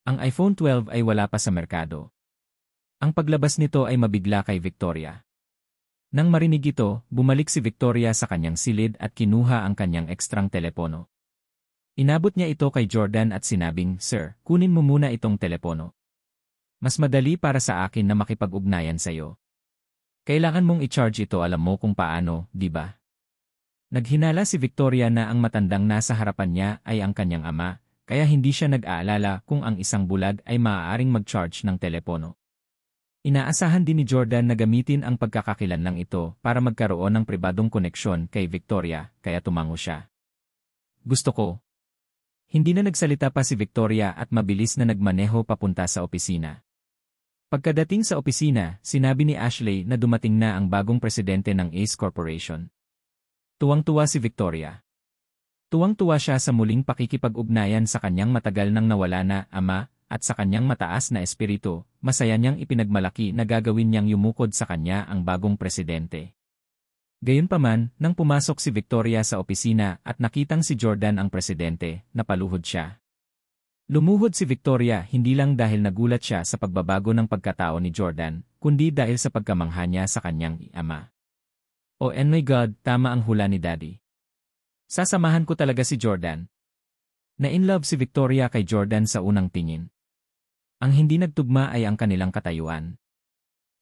Ang iPhone 12 ay wala pa sa merkado. Ang paglabas nito ay mabigla kay Victoria. Nang marinig ito, bumalik si Victoria sa kanyang silid at kinuha ang kanyang ekstrang telepono. Inabot niya ito kay Jordan at sinabing, "Sir, kunin mo muna itong telepono. Mas madali para sa akin na makipag-ugnayan sa'yo. Kailangan mong i-charge ito, alam mo kung paano, di ba?" Naghinala si Victoria na ang matandang nasa harapan niya ay ang kanyang ama, kaya hindi siya nag-aalala kung ang isang bulag ay maaaring mag-charge ng telepono. Inaasahan din ni Jordan na gamitin ang pagkakakilanlang ito para magkaroon ng pribadong koneksyon kay Victoria, kaya tumango siya. "Gusto ko." Hindi na nagsalita pa si Victoria at mabilis na nagmaneho papunta sa opisina. Pagkadating sa opisina, sinabi ni Ashley na dumating na ang bagong presidente ng Ace Corporation. Tuwang-tuwa si Victoria. Tuwang-tuwa siya sa muling pakikipag-ugnayan sa kanyang matagal nang nawala na ama at sa kanyang mataas na espiritu. Masaya niyang ipinagmalaki na gagawin niyang yumukod sa kanya ang bagong presidente. Gayunpaman, nang pumasok si Victoria sa opisina at nakitang si Jordan ang presidente, napaluhod siya. Lumuhod si Victoria hindi lang dahil nagulat siya sa pagbabago ng pagkatao ni Jordan, kundi dahil sa pagkamangha niya sa kanyang ama. "Oh my God, tama ang hula ni Daddy. Sasamahan ko talaga si Jordan." Na-inlove si Victoria kay Jordan sa unang tingin. Ang hindi nagtugma ay ang kanilang katayuan.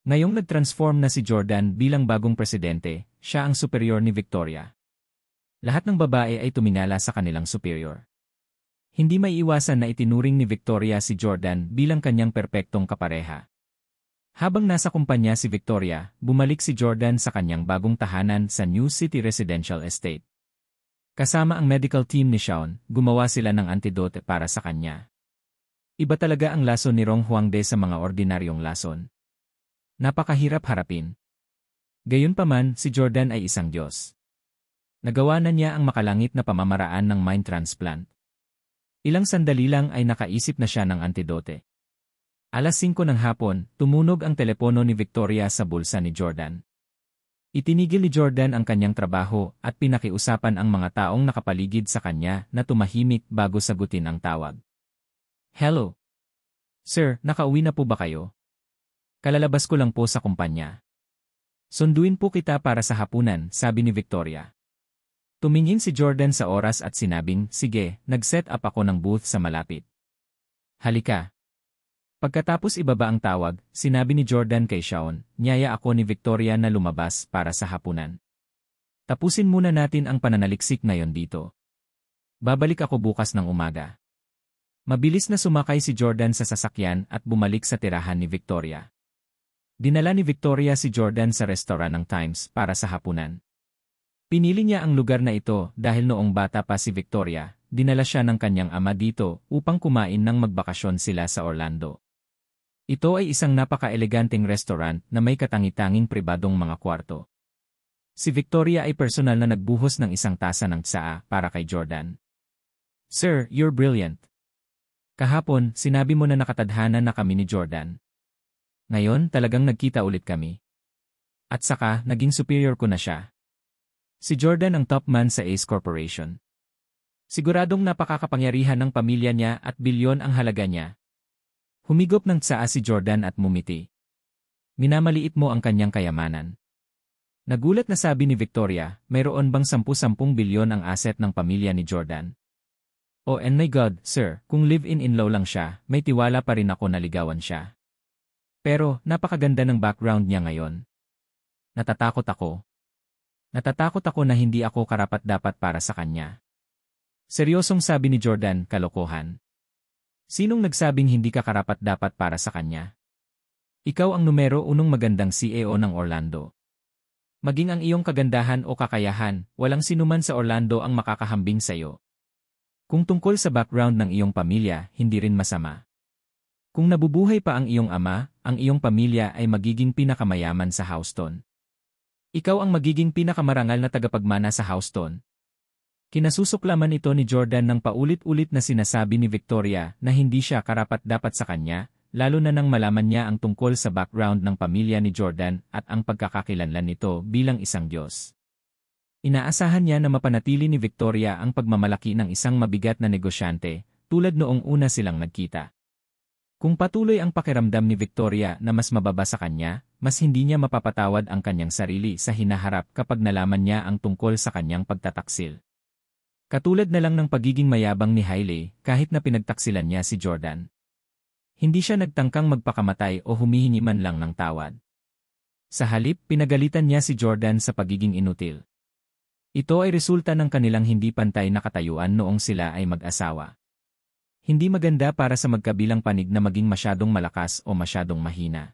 Ngayong nag-transform na si Jordan bilang bagong presidente, siya ang superior ni Victoria. Lahat ng babae ay tuminala sa kanilang superior. Hindi may iwasan na itinuring ni Victoria si Jordan bilang kanyang perpektong kapareha. Habang nasa kumpanya si Victoria, bumalik si Jordan sa kanyang bagong tahanan sa New City Residential Estate. Kasama ang medical team ni Shaun, gumawa sila ng antidote para sa kanya. Iba talaga ang lason ni Rong Huangde sa mga ordinaryong lason. Napakahirap harapin. Gayunpaman, si Jordan ay isang Diyos. Nagawa na niya ang makalangit na pamamaraan ng mind transplant. Ilang sandali lang ay nakaisip na siya ng antidote. 5:00 ng hapon, tumunog ang telepono ni Victoria sa bulsa ni Jordan. Itinigil ni Jordan ang kanyang trabaho at pinakiusapan ang mga taong nakapaligid sa kanya na tumahimik bago sagutin ang tawag. "Hello. Sir, nakauwi na po ba kayo? Kalalabas ko lang po sa kumpanya. Sunduin po kita para sa hapunan," sabi ni Victoria. Tumingin si Jordan sa oras at sinabing, "Sige, nag-set up ako ng booth sa malapit. Halika." Pagkatapos ibaba ang tawag, sinabi ni Jordan kay Shaun, "Niyaya ako ni Victoria na lumabas para sa hapunan. Tapusin muna natin ang pananaliksik ngayon dito. Babalik ako bukas ng umaga." Mabilis na sumakay si Jordan sa sasakyan at bumalik sa tirahan ni Victoria. Dinala ni Victoria si Jordan sa restaurant ng Times para sa hapunan. Pinili niya ang lugar na ito dahil noong bata pa si Victoria, dinala siya ng kanyang ama dito upang kumain nang magbakasyon sila sa Orlando. Ito ay isang napaka-eleganteng restaurant na may katangi-tanging pribadong mga kwarto. Si Victoria ay personal na nagbuhos ng isang tasa ng tsaa para kay Jordan. "Sir, you're brilliant. Kahapon, sinabi mo na nakatadhana na kami ni Jordan. Ngayon, talagang nagkita ulit kami. At saka, naging superior ko na siya." Si Jordan ang top man sa Ace Corporation. Siguradong napakakapangyarihan ng pamilya niya at bilyon ang halaga niya. Humigop ng tsaa si Jordan at mumiti. "Minamaliit mo ang kanyang kayamanan." Nagulat na sabi ni Victoria, mayroon bang 10 bilyon ang asset ng pamilya ni Jordan? "Oh my God, sir, kung live-in-law lang siya, may tiwala pa rin ako na ligawan siya. Pero, napakaganda ng background niya ngayon. Natatakot ako. Natatakot ako na hindi ako karapat-dapat para sa kanya." Seryosong sabi ni Jordan, "Kalokohan. Sinong nagsabing hindi ka karapat-dapat para sa kanya? Ikaw ang numero 1 magandang CEO ng Orlando. Maging ang iyong kagandahan o kakayahan, walang sinuman sa Orlando ang makakahambing sa iyo. Kung tungkol sa background ng iyong pamilya, hindi rin masama. Kung nabubuhay pa ang iyong ama, ang iyong pamilya ay magiging pinakamayaman sa Houston. Ikaw ang magiging pinakamarangal na tagapagmana sa Houston." Kinasusuklaman ito ni Jordan ng paulit-ulit na sinasabi ni Victoria na hindi siya karapat-dapat sa kanya, lalo na nang malaman niya ang tungkol sa background ng pamilya ni Jordan at ang pagkakakilanlan nito bilang isang Diyos. Inaasahan niya na mapanatili ni Victoria ang pagmamalaki ng isang mabigat na negosyante, tulad noong una silang nagkita. Kung patuloy ang pakiramdam ni Victoria na mas mababa sa kanya, mas hindi niya mapapatawad ang kanyang sarili sa hinaharap kapag nalaman niya ang tungkol sa kanyang pagtataksil. Katulad na lang ng pagiging mayabang ni Hailey kahit na pinagtaksilan niya si Jordan. Hindi siya nagtangkang magpakamatay o humihingi man lang ng tawad. Sa halip, pinagalitan niya si Jordan sa pagiging inutil. Ito ay resulta ng kanilang hindi pantay na katayuan noong sila ay mag-asawa. Hindi maganda para sa magkabilang panig na maging masyadong malakas o masyadong mahina.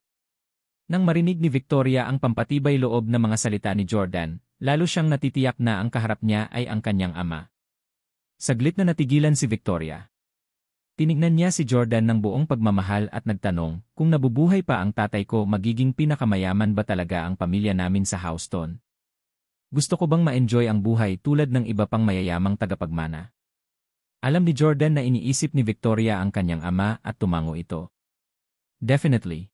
Nang marinig ni Victoria ang pampatibay loob na mga salita ni Jordan, lalo siyang natitiyak na ang kaharap niya ay ang kanyang ama. Saglit na natigilan si Victoria. Tinignan niya si Jordan ng buong pagmamahal at nagtanong, kung nabubuhay pa ang tatay ko magiging pinakamayaman ba talaga ang pamilya namin sa Houston? Gusto ko bang ma-enjoy ang buhay tulad ng iba pang mayayamang tagapagmana? Alam ni Jordan na iniisip ni Victoria ang kanyang ama at tumango ito. Definitely.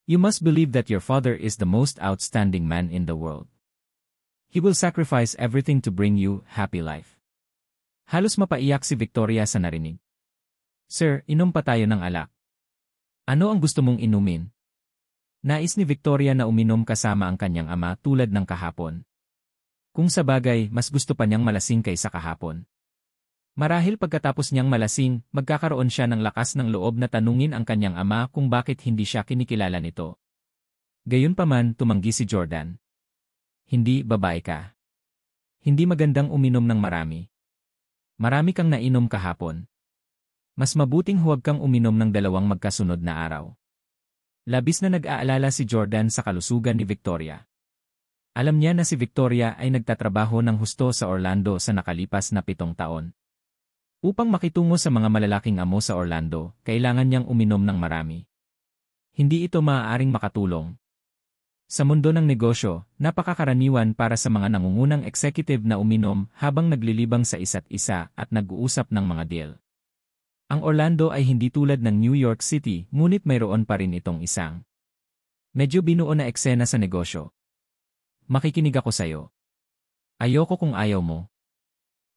You must believe that your father is the most outstanding man in the world. He will sacrifice everything to bring you happy life. Halos mapaiyak si Victoria sa narinig. Sir, inom pa tayo ng alak. Ano ang gusto mong inumin? Nais ni Victoria na uminom kasama ang kanyang ama tulad ng kahapon. Kung sa bagay, mas gusto pa niyang malasing kaysa kahapon. Marahil pagkatapos niyang malasing, magkakaroon siya ng lakas ng loob na tanungin ang kanyang ama kung bakit hindi siya kinikilala nito. Gayunpaman, tumanggi si Jordan. Hindi, babae ka. Hindi magandang uminom ng marami. Marami kang nainom kahapon. Mas mabuting huwag kang uminom ng 2 magkasunod na araw. Labis na nag-aalala si Jordan sa kalusugan ni Victoria. Alam niya na si Victoria ay nagtatrabaho ng husto sa Orlando sa nakalipas na 7 taon. Upang makitungo sa mga malalaking amo sa Orlando, kailangan niyang uminom ng marami. Hindi ito maaaring makatulong. Sa mundo ng negosyo, napakakaraniwan para sa mga nangungunang executive na uminom habang naglilibang sa isa't isa at nag-uusap ng mga deal. Ang Orlando ay hindi tulad ng New York City, ngunit mayroon pa rin itong isang medyo binuo na eksena sa negosyo. Makikinig ako sa'yo. Ayoko kung ayaw mo.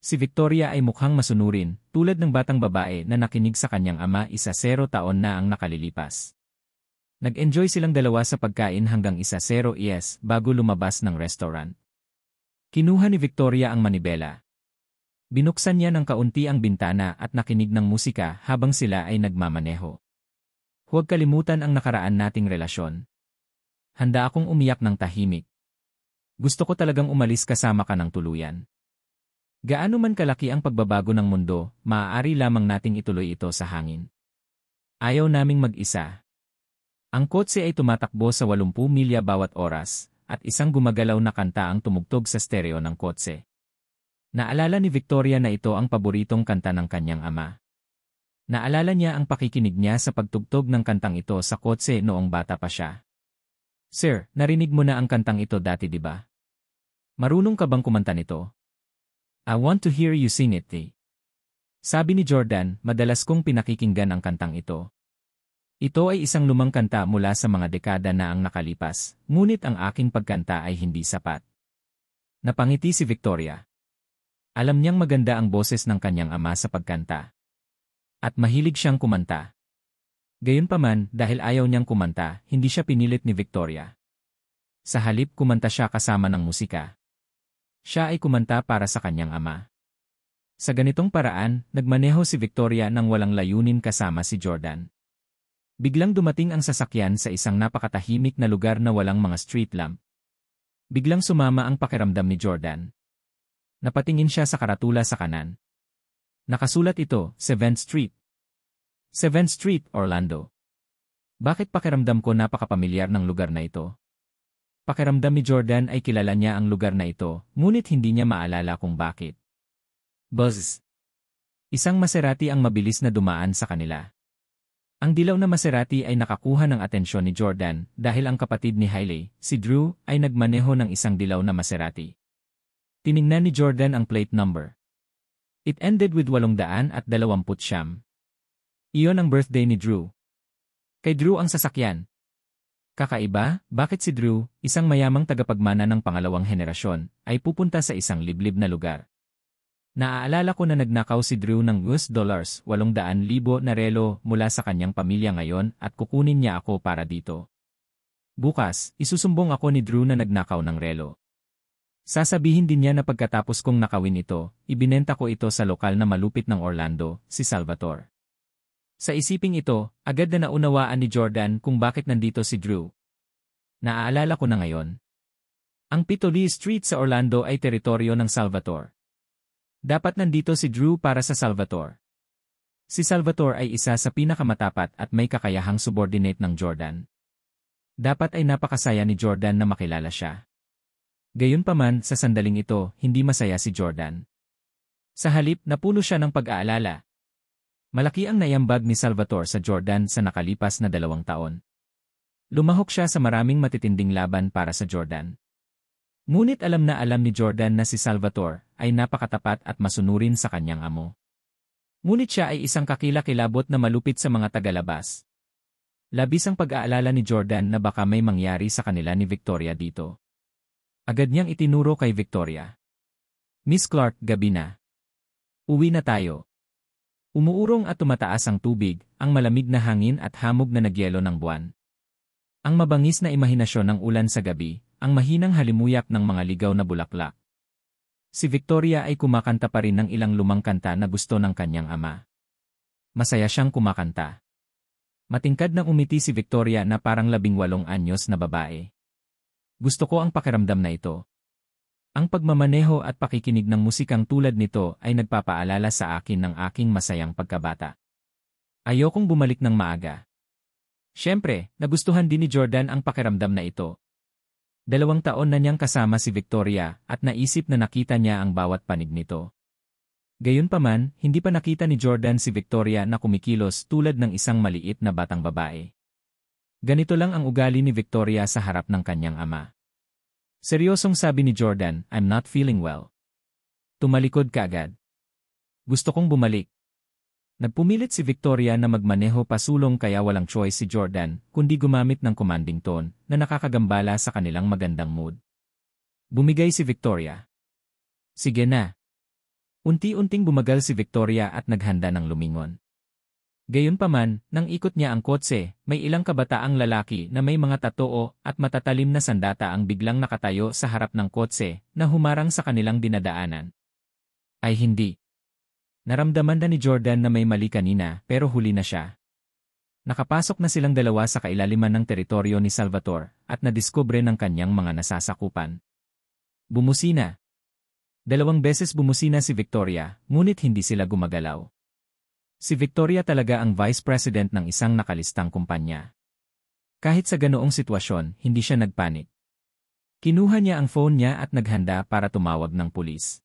Si Victoria ay mukhang masunurin, tulad ng batang babae na nakinig sa kanyang ama 10 taon na ang nakalilipas. Nag-enjoy silang dalawa sa pagkain hanggang 10 yes bago lumabas ng restaurant. Kinuha ni Victoria ang manibela. Binuksan niya ng kaunti ang bintana at nakinig ng musika habang sila ay nagmamaneho. Huwag kalimutan ang nakaraan nating relasyon. Handa akong umiyak ng tahimik. Gusto ko talagang umalis kasama ka ng tuluyan. Gaano man kalaki ang pagbabago ng mundo, maaari lamang nating ituloy ito sa hangin. Ayaw naming mag-isa. Ang kotse ay tumatakbo sa 80 milya bawat oras, at isang gumagalaw na kanta ang tumugtog sa stereo ng kotse. Naalala ni Victoria na ito ang paboritong kanta ng kanyang ama. Naalala niya ang pakikinig niya sa pagtugtog ng kantang ito sa kotse noong bata pa siya. Sir, narinig mo na ang kantang ito dati, di ba? Marunong ka bang kumanta nito? I want to hear you sing it, eh. Sabi ni Jordan, madalas kong pinakikinggan ang kantang ito. Ito ay isang lumang kanta mula sa mga dekada na ang nakalipas, ngunit ang aking pagkanta ay hindi sapat. Napangiti si Victoria. Alam niyang maganda ang boses ng kanyang ama sa pagkanta. At mahilig siyang kumanta. Gayunpaman, dahil ayaw niyang kumanta, hindi siya pinilit ni Victoria. Sa halip kumanta siya kasama ng musika. Siya ay kumanta para sa kanyang ama. Sa ganitong paraan, nagmaneho si Victoria nang walang layunin kasama si Jordan. Biglang dumating ang sasakyan sa isang napakatahimik na lugar na walang mga street lamp. Biglang sumama ang pakiramdam ni Jordan. Napatingin siya sa karatula sa kanan. Nakasulat ito, 7th Street. 7th Street, Orlando. Bakit pakiramdam ko napakapamilyar ng lugar na ito? Pakiramdam ni Jordan ay kilala niya ang lugar na ito, ngunit hindi niya maalala kung bakit. Buzz. Isang Maserati ang mabilis na dumaan sa kanila. Ang dilaw na Maserati ay nakakuha ng atensyon ni Jordan dahil ang kapatid ni Hailey, si Drew, ay nagmaneho ng isang dilaw na Maserati. Tiningnan ni Jordan ang plate number. It ended with 829. Iyon ang birthday ni Drew. Kay Drew ang sasakyan. Kakaiba, bakit si Drew, isang mayamang tagapagmana ng pangalawang henerasyon, ay pupunta sa isang liblib na lugar? Naaalala ko na nagnakaw si Drew ng $800,000 na relo mula sa kanyang pamilya ngayon at kukunin niya ako para dito. Bukas, isusumbong ako ni Drew na nagnakaw ng relo. Sasabihin din niya na pagkatapos kong nakawin ito, ibinenta ko ito sa lokal na malupit ng Orlando, si Salvatore. Sa isiping ito, agad na naunawaan ni Jordan kung bakit nandito si Drew. Naaalala ko na ngayon. Ang Pitoli Street sa Orlando ay teritoryo ng Salvatore. Dapat nandito si Drew para sa Salvatore. Si Salvatore ay isa sa pinakamatapat at may kakayahang subordinate ng Jordan. Dapat ay napakasaya ni Jordan na makilala siya. Gayunpaman, sa sandaling ito, hindi masaya si Jordan. Sa halip, napuno siya ng pag-aalala. Malaki ang naiambag ni Salvatore sa Jordan sa nakalipas na 2 taon. Lumahok siya sa maraming matitinding laban para sa Jordan. Ngunit alam ni Jordan na si Salvatore ay napakatapat at masunurin sa kanyang amo. Ngunit siya ay isang kakilakilabot na malupit sa mga tagalabas. Labis ang pag-aalala ni Jordan na baka may mangyari sa kanila ni Victoria dito. Agad niyang itinuro kay Victoria. Miss Clark, gabi na. Uwi na tayo. Umuurong at tumataas ang tubig, ang malamig na hangin at hamog na nagyelo ng buwan. Ang mabangis na imahinasyon ng ulan sa gabi, ang mahinang halimuyak ng mga ligaw na bulaklak. Si Victoria ay kumakanta pa rin ng ilang lumang kanta na gusto ng kanyang ama. Masaya siyang kumakanta. Matingkad na umiti si Victoria na parang 18 anyos na babae. Gusto ko ang pakiramdam na ito. Ang pagmamaneho at pakikinig ng musikang tulad nito ay nagpapaalala sa akin ng aking masayang pagkabata. Ayokong bumalik ng maaga. Siyempre, nagustuhan din ni Jordan ang pakiramdam na ito. 2 taon na niyang kasama si Victoria at naisip na nakita niya ang bawat panig nito. Gayunpaman, hindi pa nakita ni Jordan si Victoria na kumikilos tulad ng isang maliit na batang babae. Ganito lang ang ugali ni Victoria sa harap ng kanyang ama. Seryosong sabi ni Jordan, "I'm not feeling well." Tumalikod kaagad. Gusto kong bumalik. Nagpumilit si Victoria na magmaneho pasulong kaya walang choice si Jordan kundi gumamit ng commanding tone na nakakagambala sa kanilang magandang mood. Bumigay si Victoria. Sige na. Unti-unting bumagal si Victoria at naghanda ng lumingon. Gayunpaman, nang ikot niya ang kotse, may ilang kabataang lalaki na may mga tatoo at matatalim na sandata ang biglang nakatayo sa harap ng kotse na humarang sa kanilang dinadaanan. Ay hindi. Naramdaman na ni Jordan na may mali kanina pero huli na siya. Nakapasok na silang dalawa sa kailaliman ng teritoryo ni Salvatore at nadiskubre ng kanyang mga nasasakupan. Bumusina. 2 beses bumusina si Victoria, ngunit hindi sila gumagalaw. Si Victoria talaga ang vice president ng isang nakalistang kumpanya. Kahit sa ganoong sitwasyon, hindi siya nagpanik. Kinuha niya ang phone niya at naghanda para tumawag ng pulis.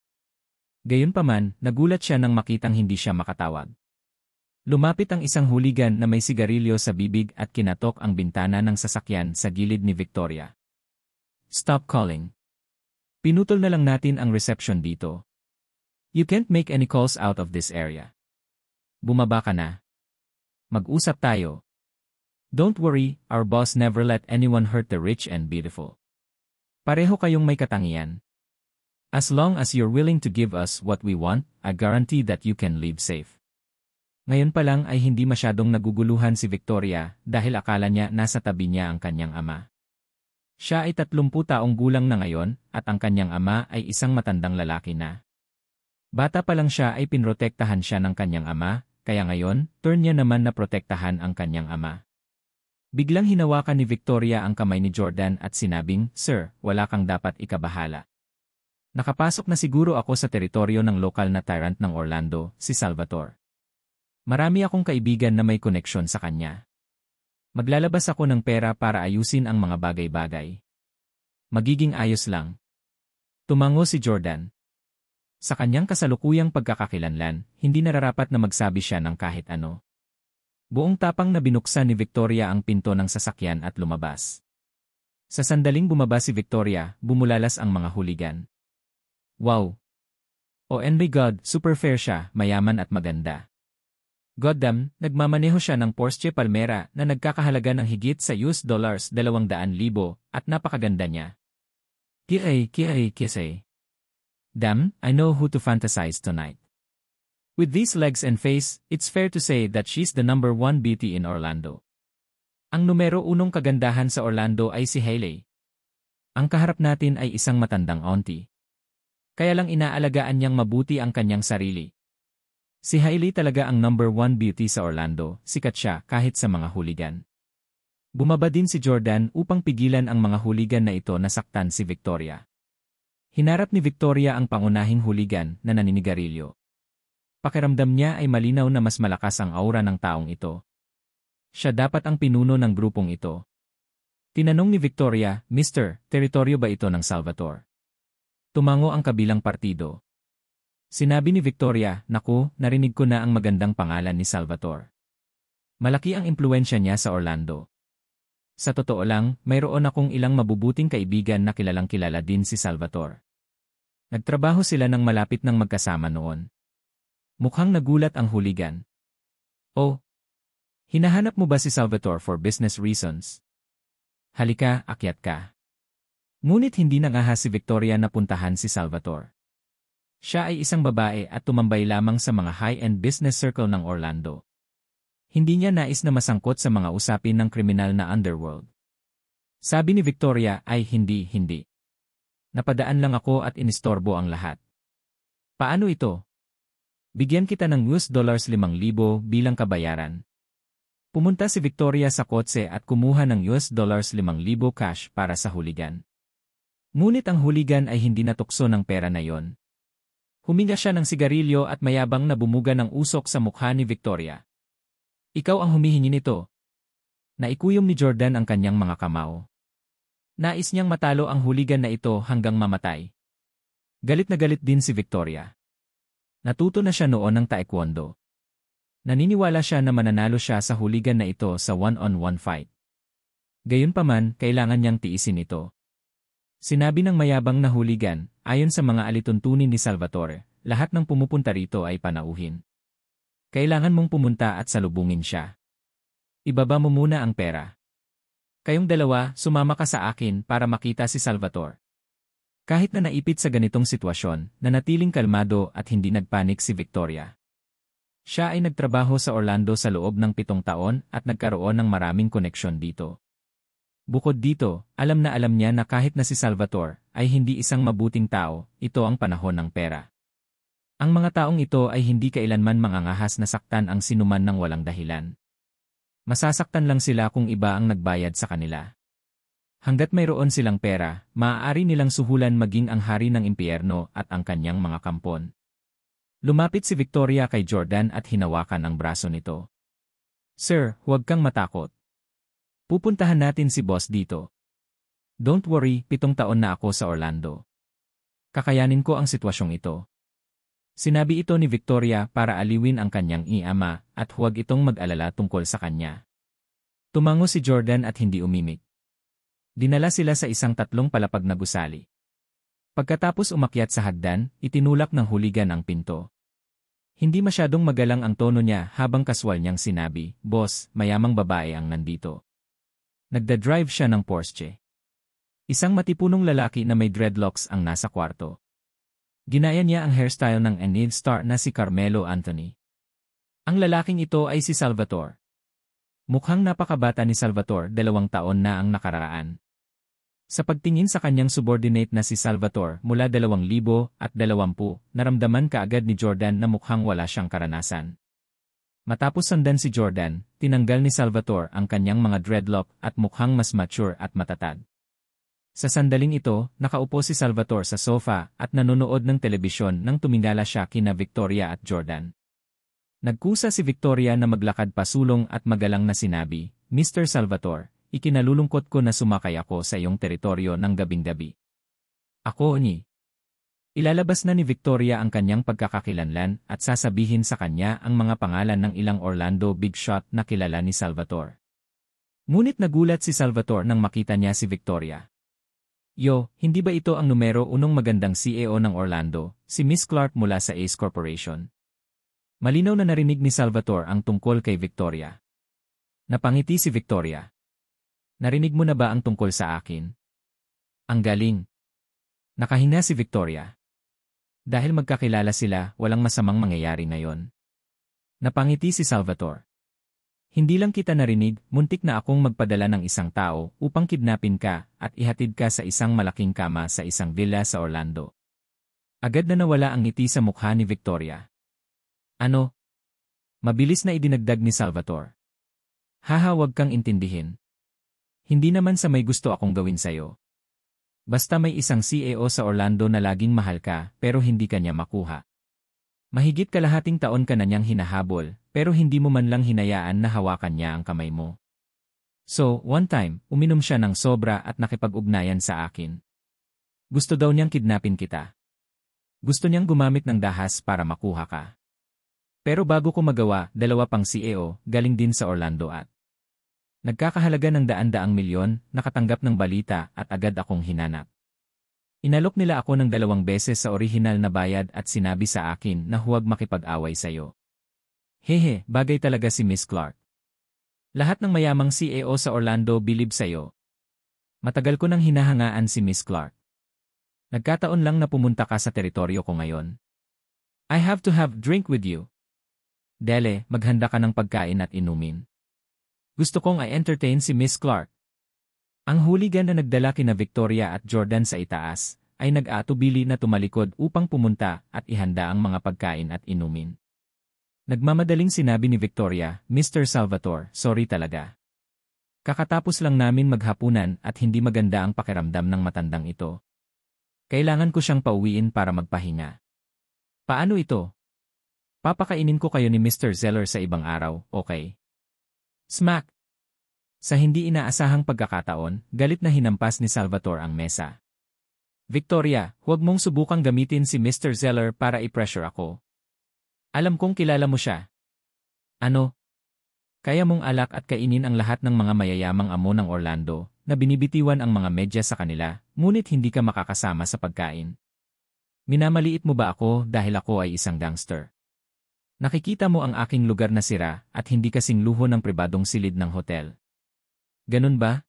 Gayunpaman, nagulat siya nang makitang hindi siya makatawag. Lumapit ang isang huligan na may sigarilyo sa bibig at kinatok ang bintana ng sasakyan sa gilid ni Victoria. Stop calling. Pinutol na lang natin ang reception dito. You can't make any calls out of this area. Bumaba ka na. Mag-usap tayo. Don't worry, our boss never let anyone hurt the rich and beautiful. Pareho kayong may katangian. As long as you're willing to give us what we want, I guarantee that you can live safe. Ngayon pa lang ay hindi masyadong naguguluhan si Victoria dahil akala niya nasa tabi niya ang kanyang ama. Siya ay 30 taong gulang na ngayon at ang kanyang ama ay isang matandang lalaki na. Bata pa lang siya ay pinrotektahan siya ng kanyang ama, kaya ngayon, turn niya naman na protektahan ang kanyang ama. Biglang hinawakan ni Victoria ang kamay ni Jordan at sinabing, "Sir, wala kang dapat ikabahala. Nakapasok na siguro ako sa teritoryo ng lokal na tyrant ng Orlando, si Salvatore. Marami akong kaibigan na may koneksyon sa kanya. Maglalabas ako ng pera para ayusin ang mga bagay-bagay. Magiging ayos lang." Tumango si Jordan. Sa kanyang kasalukuyang pagkakakilanlan, hindi nararapat na magsabi siya ng kahit ano. Buong tapang na binuksan ni Victoria ang pinto ng sasakyan at lumabas. Sa sandaling bumaba si Victoria, bumulalas ang mga huligan. Wow! Oh my God, super fair siya, mayaman at maganda. Goddamn, nagmamaneho siya ng Porsche Palmera na nagkakahalaga ng higit sa $200,000 at napakaganda niya. Kisay. Damn, I know who to fantasize tonight. With these legs and face, it's fair to say that she's the number one beauty in Orlando. Ang numero unong kagandahan sa Orlando ay si Hailey. Ang kaharap natin ay isang matandang auntie. Kaya lang inaalagaan niyang mabuti ang kanyang sarili. Si Hailey talaga ang number one beauty sa Orlando, sikat siya kahit sa mga huligan. Bumaba din si Jordan upang pigilan ang mga huligan na ito na saktan si Victoria. Hinarap ni Victoria ang pangunahing huligan na naninigarilyo. Pakiramdam niya ay malinaw na mas malakas ang aura ng taong ito. Siya dapat ang pinuno ng grupong ito. Tinanong ni Victoria, Mr., teritoryo ba ito ng Salvatore? Tumango ang kabilang partido. Sinabi ni Victoria, naku, narinig ko na ang magandang pangalan ni Salvatore. Malaki ang impluwensya niya sa Orlando. Sa totoo lang, mayroon akong ilang mabubuting kaibigan na kilalang kilala din si Salvatore. Nagtrabaho sila ng malapit ng magkasama noon. Mukhang nagulat ang huligan. Oh, hinahanap mo ba si Salvatore for business reasons? Halika, akyat ka. Ngunit hindi nangahas si Victoria na puntahan si Salvatore. Siya ay isang babae at tumambay lamang sa mga high-end business circle ng Orlando. Hindi niya nais na masangkot sa mga usapin ng kriminal na underworld. Sabi ni Victoria ay hindi. Napadaan lang ako at inistorbo ang lahat. Paano ito? Bigyan kita ng $5,000 bilang kabayaran. Pumunta si Victoria sa kotse at kumuha ng $5,000 cash para sa huligan. Ngunit ang huligan ay hindi natukso ng pera na yon. Huminga siya ng sigarilyo at mayabang na bumuga ng usok sa mukha ni Victoria. Ikaw ang humihingi nito. Naikuyom ni Jordan ang kanyang mga kamao. Nais niyang matalo ang huligan na ito hanggang mamatay. Galit na galit din si Victoria. Natuto na siya noon ng taekwondo. Naniniwala siya na mananalo siya sa huligan na ito sa one-on-one fight. Gayunpaman, kailangan niyang tiisin ito. Sinabi ng mayabang na huligan, ayon sa mga alituntunin ni Salvatore, lahat ng pumupunta rito ay panauhin. Kailangan mong pumunta at salubungin siya. Ibaba mo muna ang pera. Kayong dalawa, sumama ka sa akin para makita si Salvatore. Kahit na naipit sa ganitong sitwasyon, nanatiling kalmado at hindi nagpanik si Victoria. Siya ay nagtrabaho sa Orlando sa loob ng 7 taon at nagkaroon ng maraming koneksyon dito. Bukod dito, alam niya na kahit na si Salvatore ay hindi isang mabuting tao, ito ang panahon ng pera. Ang mga taong ito ay hindi kailanman mangangahas na saktan ang sinuman ng walang dahilan. Masasaktan lang sila kung iba ang nagbayad sa kanila. Hanggat mayroon silang pera, maaari nilang suhulan maging ang hari ng impyerno at ang kanyang mga kampon. Lumapit si Victoria kay Jordan at hinawakan ang braso nito. Sir, huwag kang matakot. Pupuntahan natin si boss dito. Don't worry, 7 taon na ako sa Orlando. Kakayanin ko ang sitwasyong ito. Sinabi ito ni Victoria para aliwin ang kanyang iama at huwag itong mag-alala tungkol sa kanya. Tumango si Jordan at hindi umimik. Dinala sila sa isang 3 palapag na gusali. Pagkatapos umakyat sa hagdan, itinulak ng huligan ang pinto. Hindi masyadong magalang ang tono niya habang kaswal niyang sinabi, Boss, mayamang babae ang nandito. Nagda-drive siya ng Porsche. Isang matipunong lalaki na may dreadlocks ang nasa kwarto. Ginaya niya ang hairstyle ng Enid star na si Carmelo Anthony. Ang lalaking ito ay si Salvatore. Mukhang napakabata ni Salvatore, 2 taon na ang nakaraan. Sa pagtingin sa kanyang subordinate na si Salvatore mula 2020, naramdaman kaagad ni Jordan na mukhang wala siyang karanasan. Matapos sundan si Jordan, tinanggal ni Salvatore ang kanyang mga dreadlock at mukhang mas mature at matatag. Sa sandaling ito, nakaupo si Salvatore sa sofa at nanonood ng telebisyon nang tumingala siya kina Victoria at Jordan. Nagkusa si Victoria na maglakad pasulong at magalang na sinabi, Mr. Salvatore, ikinalulungkot ko na sumakay ako sa iyong teritoryo ng gabing-gabi. Ako ni. Ilalabas na ni Victoria ang kanyang pagkakakilanlan at sasabihin sa kanya ang mga pangalan ng ilang Orlando big shot na kilala ni Salvatore. Ngunit nagulat si Salvatore nang makita niya si Victoria. Yo, hindi ba ito ang numero 1 magandang CEO ng Orlando, si Miss Clark mula sa Ace Corporation? Malinaw na narinig ni Salvatore ang tungkol kay Victoria. Napangiti si Victoria. Narinig mo na ba ang tungkol sa akin? Ang galing. Nakahinga si Victoria. Dahil magkakilala sila, walang masamang mangyayari ngayon. Napangiti si Salvatore. Hindi lang kita narinig, muntik na akong magpadala ng isang tao upang kidnapin ka at ihatid ka sa isang malaking kama sa isang villa sa Orlando. Agad na nawala ang ngiti sa mukha ni Victoria. Ano? Mabilis na idinagdag ni Salvatore. Haha, wag kang intindihin. Hindi naman sa may gusto akong gawin sa'yo. Basta may isang CEO sa Orlando na laging mahal ka pero hindi ka niya makuha. Mahigit kalahating taon ka na niyang hinahabol, pero hindi mo man lang hinayaan na hawakan niya ang kamay mo. So, one time, uminom siya ng sobra at nakipag-ugnayan sa akin. Gusto daw niyang kidnapin kita. Gusto niyang gumamit ng dahas para makuha ka. Pero bago ko magawa, dalawa pang CEO, galing din sa Orlando at nagkakahalaga ng daan-daang milyon, nakatanggap ng balita at agad akong hinanap. Inalok nila ako ng 2 beses sa orihinal na bayad at sinabi sa akin na huwag makipag-away sa'yo. Hehe, bagay talaga si Miss Clark. Lahat ng mayamang CEO sa Orlando bilib sa'yo. Matagal ko nang hinahangaan si Miss Clark. Nagkataon lang na pumunta ka sa teritoryo ko ngayon. I have to have drink with you. Dele, maghanda ka ng pagkain at inumin. Gusto kong i-entertain si Miss Clark. Ang hooligan na nagdala kina Victoria at Jordan sa itaas, ay nag-aatubili na tumalikod upang pumunta at ihanda ang mga pagkain at inumin. Nagmamadaling sinabi ni Victoria, Mr. Salvatore, sorry talaga. Kakatapos lang namin maghapunan at hindi maganda ang pakiramdam ng matandang ito. Kailangan ko siyang pauwiin para magpahinga. Paano ito? Papakainin ko kayo ni Mr. Zeller sa ibang araw, okay? Smack! Sa hindi inaasahang pagkakataon, galit na hinampas ni Salvatore ang mesa. Victoria, huwag mong subukang gamitin si Mr. Zeller para i-pressure ako. Alam kong kilala mo siya. Ano? Kaya mong alak at kainin ang lahat ng mga mayayamang amo ng Orlando, na binibitiwan ang mga medyas sa kanila, ngunit hindi ka makakasama sa pagkain. Minamaliit mo ba ako dahil ako ay isang gangster? Nakikita mo ang aking lugar na sira at hindi kasing luho ng pribadong silid ng hotel. Ganun ba?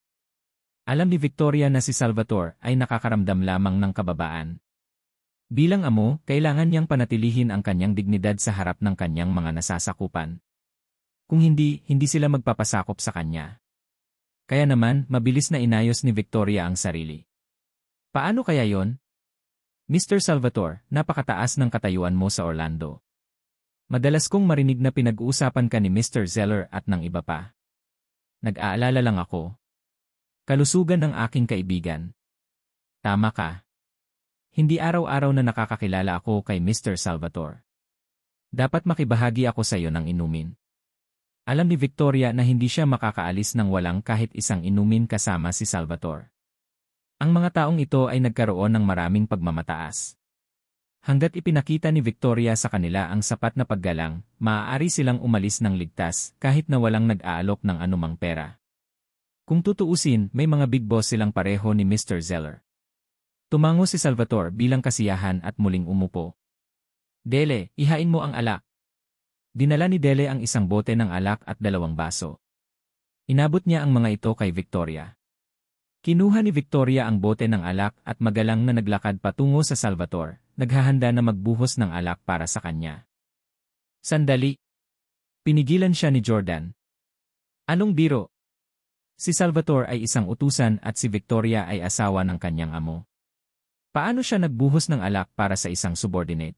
Alam ni Victoria na si Salvatore ay nakakaramdam lamang ng kababaan. Bilang amo, kailangan niyang panatilihin ang kanyang dignidad sa harap ng kanyang mga nasasakupan. Kung hindi, hindi sila magpapasakop sa kanya. Kaya naman, mabilis na inayos ni Victoria ang sarili. Paano kaya yon? Mr. Salvatore, napakataas ng katayuan mo sa Orlando. Madalas kong marinig na pinag-uusapan ka ni Mr. Zeller at ng iba pa. Nag-aalala lang ako. Kalusugan ng aking kaibigan. Tama ka. Hindi araw-araw na nakakakilala ako kay Mr. Salvatore. Dapat makibahagi ako sa iyo ng inumin. Alam ni Victoria na hindi siya makakaalis ng walang kahit isang inumin kasama si Salvatore. Ang mga taong ito ay nagkaroon ng maraming pagmamataas. Hanggat ipinakita ni Victoria sa kanila ang sapat na paggalang, maaari silang umalis ng ligtas kahit na walang nag-aalok ng anumang pera. Kung tutuusin, may mga big boss silang pareho ni Mr. Zeller. Tumango si Salvatore bilang kasiyahan at muling umupo. Dele, ihain mo ang alak. Dinala ni Dele ang isang bote ng alak at 2 baso. Inabot niya ang mga ito kay Victoria. Kinuha ni Victoria ang bote ng alak at magalang na naglakad patungo sa Salvatore, naghahanda na magbuhos ng alak para sa kanya. Sandali. Pinigilan siya ni Jordan. Anong biro? Si Salvatore ay isang utusan at si Victoria ay asawa ng kanyang amo. Paano siya nagbuhos ng alak para sa isang subordinate?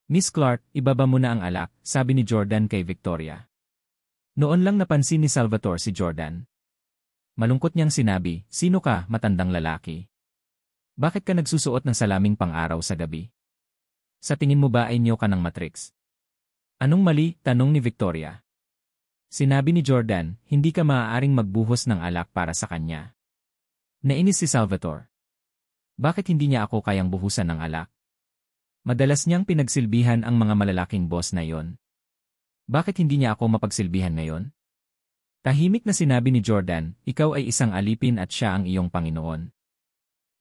Miss Clark, ibaba mo na ang alak, sabi ni Jordan kay Victoria. Noon lang napansin ni Salvatore si Jordan. Malungkot niyang sinabi, sino ka, matandang lalaki? Bakit ka nagsusuot ng salaming pang-araw sa gabi? Sa tingin mo ba ay nyo ka ng matrix? Anong mali? Tanong ni Victoria. Sinabi ni Jordan, hindi ka maaaring magbuhos ng alak para sa kanya. Nainis si Salvatore. Bakit hindi niya ako kayang buhusan ng alak? Madalas niyang pinagsilbihan ang mga malalaking boss na yon. Bakit hindi niya ako mapagsilbihan ngayon? Tahimik na sinabi ni Jordan, ikaw ay isang alipin at siya ang iyong Panginoon.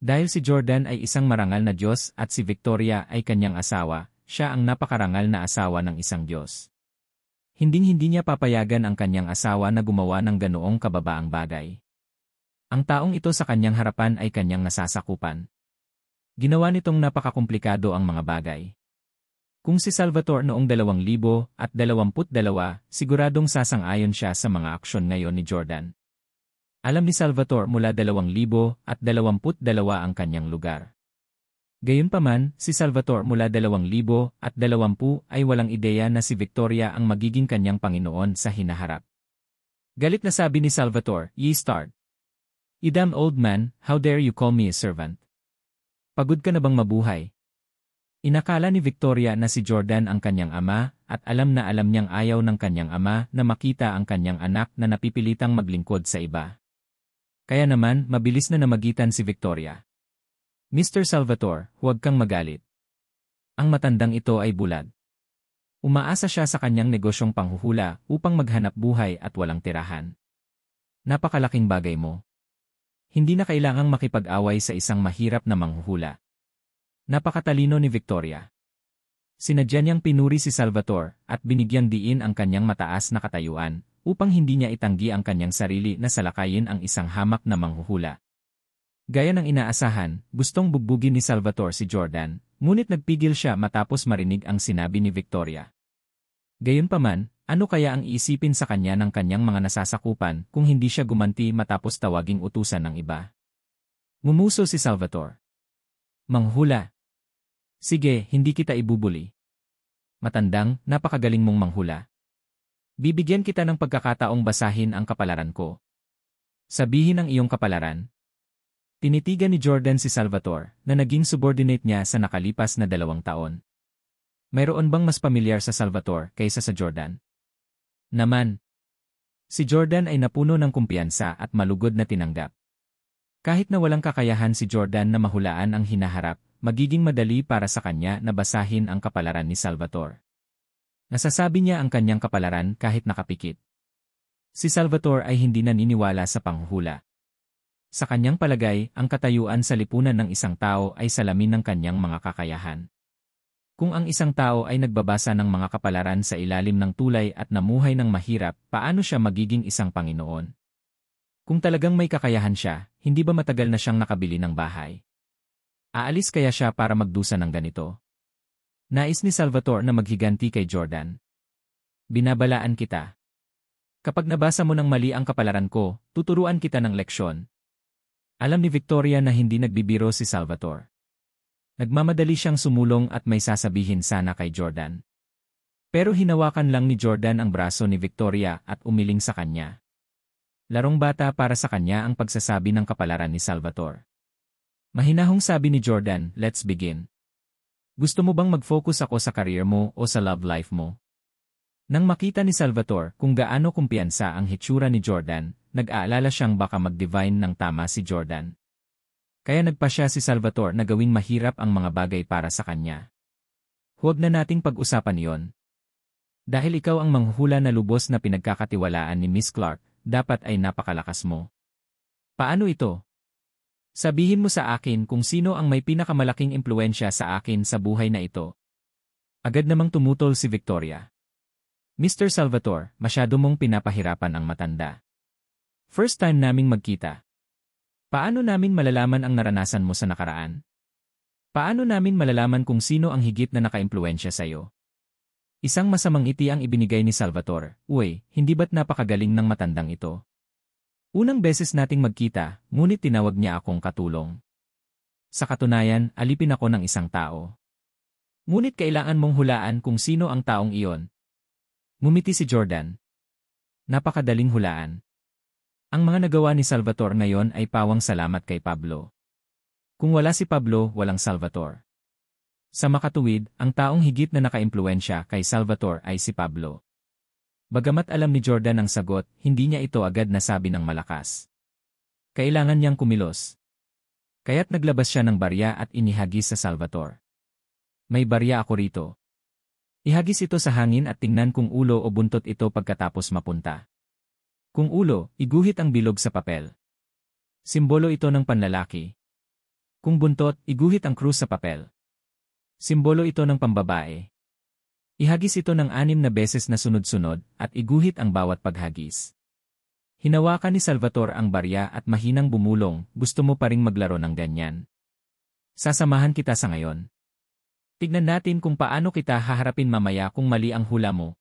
Dahil si Jordan ay isang marangal na Diyos at si Victoria ay kanyang asawa, siya ang napakarangal na asawa ng isang Diyos. Hinding-hindi niya papayagan ang kanyang asawa na gumawa ng ganoong kababaang bagay. Ang taong ito sa kanyang harapan ay kanyang nasasakupan. Ginawa nitong napakakomplikado ang mga bagay. Kung si Salvatore noong 2022, siguradong sasang-ayon siya sa mga aksyon ngayon ni Jordan. Alam ni Salvatore mula 2022 ang kanyang lugar. Gayunpaman, si Salvatore mula 2020 ay walang ideya na si Victoria ang magiging kanyang Panginoon sa hinaharap. Galit na sabi ni Salvatore, "Ye start. You damn old man, how dare you call me a servant? Pagod ka na bang mabuhay?" Inakala ni Victoria na si Jordan ang kanyang ama at alam na alam niyang ayaw ng kanyang ama na makita ang kanyang anak na napipilitang maglingkod sa iba. Kaya naman, mabilis na namagitan si Victoria. "Mr. Salvatore, huwag kang magalit. Ang matandang ito ay bulag. Umaasa siya sa kanyang negosyong panghuhula upang maghanap buhay at walang tirahan. Napakalaking bagay mo. Hindi na kailangang makipag-away sa isang mahirap na manghuhula." Napakatalino ni Victoria. Sinadya niyang pinuri si Salvatore at binigyang diin ang kanyang mataas na katayuan upang hindi niya itanggi ang kanyang sarili na salakayin ang isang hamak na manghuhula. Gaya ng inaasahan, gustong bugbugin ni Salvatore si Jordan, ngunit nagpigil siya matapos marinig ang sinabi ni Victoria. Gayunpaman, ano kaya ang iisipin sa kanya ng kanyang mga nasasakupan kung hindi siya gumanti matapos tawaging utusan ng iba? Ngumuso si Salvatore. "Manghula. Sige, hindi kita ibubuli. Matandang, napakagaling mong manghula. Bibigyan kita ng pagkakataong basahin ang kapalaran ko. Sabihin ang iyong kapalaran." Tinitigan ni Jordan si Salvatore na naging subordinate niya sa nakalipas na 2 taon. Mayroon bang mas pamilyar sa Salvatore kaysa sa Jordan? Naman. Si Jordan ay napuno ng kumpiyansa at malugod na tinanggap. Kahit na walang kakayahan si Jordan na mahulaan ang hinaharap, magiging madali para sa kanya na basahin ang kapalaran ni Salvatore. Nasasabi niya ang kanyang kapalaran kahit nakapikit. Si Salvatore ay hindi naniniwala sa panghuhula. Sa kanyang palagay, ang katayuan sa lipunan ng isang tao ay salamin ng kanyang mga kakayahan. Kung ang isang tao ay nagbabasa ng mga kapalaran sa ilalim ng tulay at namuhay ng mahirap, paano siya magiging isang Panginoon? Kung talagang may kakayahan siya, hindi ba matagal na siyang nakabili ng bahay? Aalis kaya siya para magdusa ng ganito? Nais ni Salvatore na maghiganti kay Jordan. "Binabalaan kita. Kapag nabasa mo ng mali ang kapalaran ko, tuturuan kita ng leksyon." Alam ni Victoria na hindi nagbibiro si Salvatore. Nagmamadali siyang sumulong at may sasabihin sana kay Jordan. Pero hinawakan lang ni Jordan ang braso ni Victoria at umiling sa kanya. Larong bata para sa kanya ang pagsasabi ng kapalaran ni Salvatore. Mahinahong sabi ni Jordan, "Let's begin. Gusto mo bang mag-focus ako sa career mo o sa love life mo?" Nang makita ni Salvatore kung gaano kumpiyansa ang hitsura ni Jordan, nag-aalala siyang baka mag-divine ng tama si Jordan. Kaya nagpasya si Salvatore na gawing mahirap ang mga bagay para sa kanya. "Huwag na nating pag-usapan iyon. Dahil ikaw ang manghuhula na lubos na pinagkakatiwalaan ni Miss Clark, dapat ay napakalakas mo. Paano ito? Sabihin mo sa akin kung sino ang may pinakamalaking impluensya sa akin sa buhay na ito." Agad namang tumutol si Victoria. "Mr. Salvatore, masyado mong pinapahirapan ang matanda. First time naming magkita. Paano namin malalaman ang naranasan mo sa nakaraan? Paano namin malalaman kung sino ang higit na nakaimpluwensya sa'yo?" Isang masamang ngiti ang ibinigay ni Salvatore. "Uy, hindi ba't napakagaling ng matandang ito? Unang beses nating magkita, ngunit tinawag niya akong katulong. Sa katunayan, alipin ako ng isang tao. Ngunit kailangan mong hulaan kung sino ang taong iyon." Ngumiti si Jordan. Napakadaling hulaan. Ang mga nagawa ni Salvatore ngayon ay pawang salamat kay Pablo. Kung wala si Pablo, walang Salvatore. Sa makatuwid, ang taong higit na nakaimpluwensya kay Salvatore ay si Pablo. Bagamat alam ni Jordan ang sagot, hindi niya ito agad nasabi ng malakas. Kailangan niyang kumilos. Kaya't naglabas siya ng barya at inihagis sa Salvatore. "May barya ako rito. Ihagis ito sa hangin at tingnan kung ulo o buntot ito pagkatapos mapunta. Kung ulo, iguhit ang bilog sa papel. Simbolo ito ng panlalaki. Kung buntot, iguhit ang krus sa papel. Simbolo ito ng pambabae. Ihagis ito ng 6 na beses na sunod-sunod at iguhit ang bawat paghagis." Hinawakan ni Salvatore ang barya at mahinang bumulong, "Gusto mo pa ring maglaro ng ganyan? Sasamahan kita sa ngayon. Tignan natin kung paano kita haharapin mamaya kung mali ang hula mo.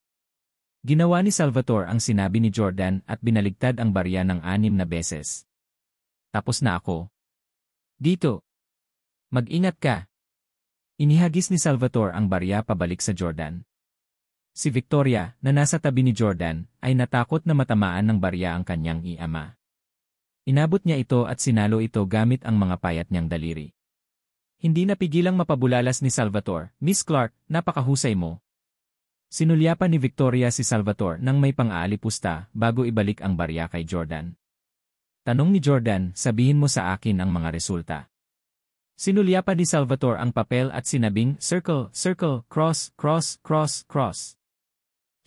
Ginawa ni Salvatore ang sinabi ni Jordan at binaligtad ang barya ng 6 na beses. Tapos na ako. Dito. Mag-ingat ka. Inihagis ni Salvatore ang barya pabalik sa Jordan. Si Victoria, na nasa tabi ni Jordan, ay natakot na matamaan ng barya ang kanyang i-ama. Inabot niya ito at sinalo ito gamit ang mga payat niyang daliri. Hindi napigilang mapabulalas ni Salvatore, "Miss Clark, napakahusay mo." Sinulyapan ni Victoria si Salvatore nang may pang-aalipusta bago ibalik ang barya kay Jordan. Tanong ni Jordan, "Sabihin mo sa akin ang mga resulta." Sinulyapan ni Salvatore ang papel at sinabing, "Circle, circle, cross, cross, cross, cross."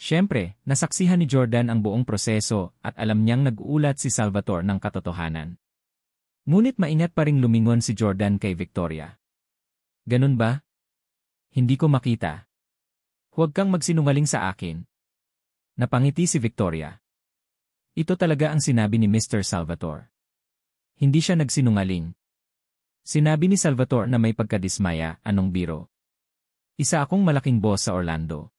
Siyempre, nasaksihan ni Jordan ang buong proseso at alam niyang nag-uulat si Salvatore ng katotohanan. Ngunit maingat pa ring lumingon si Jordan kay Victoria. "Ganun ba? Hindi ko makita. Huwag kang magsinungaling sa akin." Napangiti si Victoria. Ito talaga ang sinabi ni Mr. Salvatore. Hindi siya nagsinungaling. Sinabi ni Salvatore na may pagkadismaya, "Anong biro? Isa akong malaking boss sa Orlando.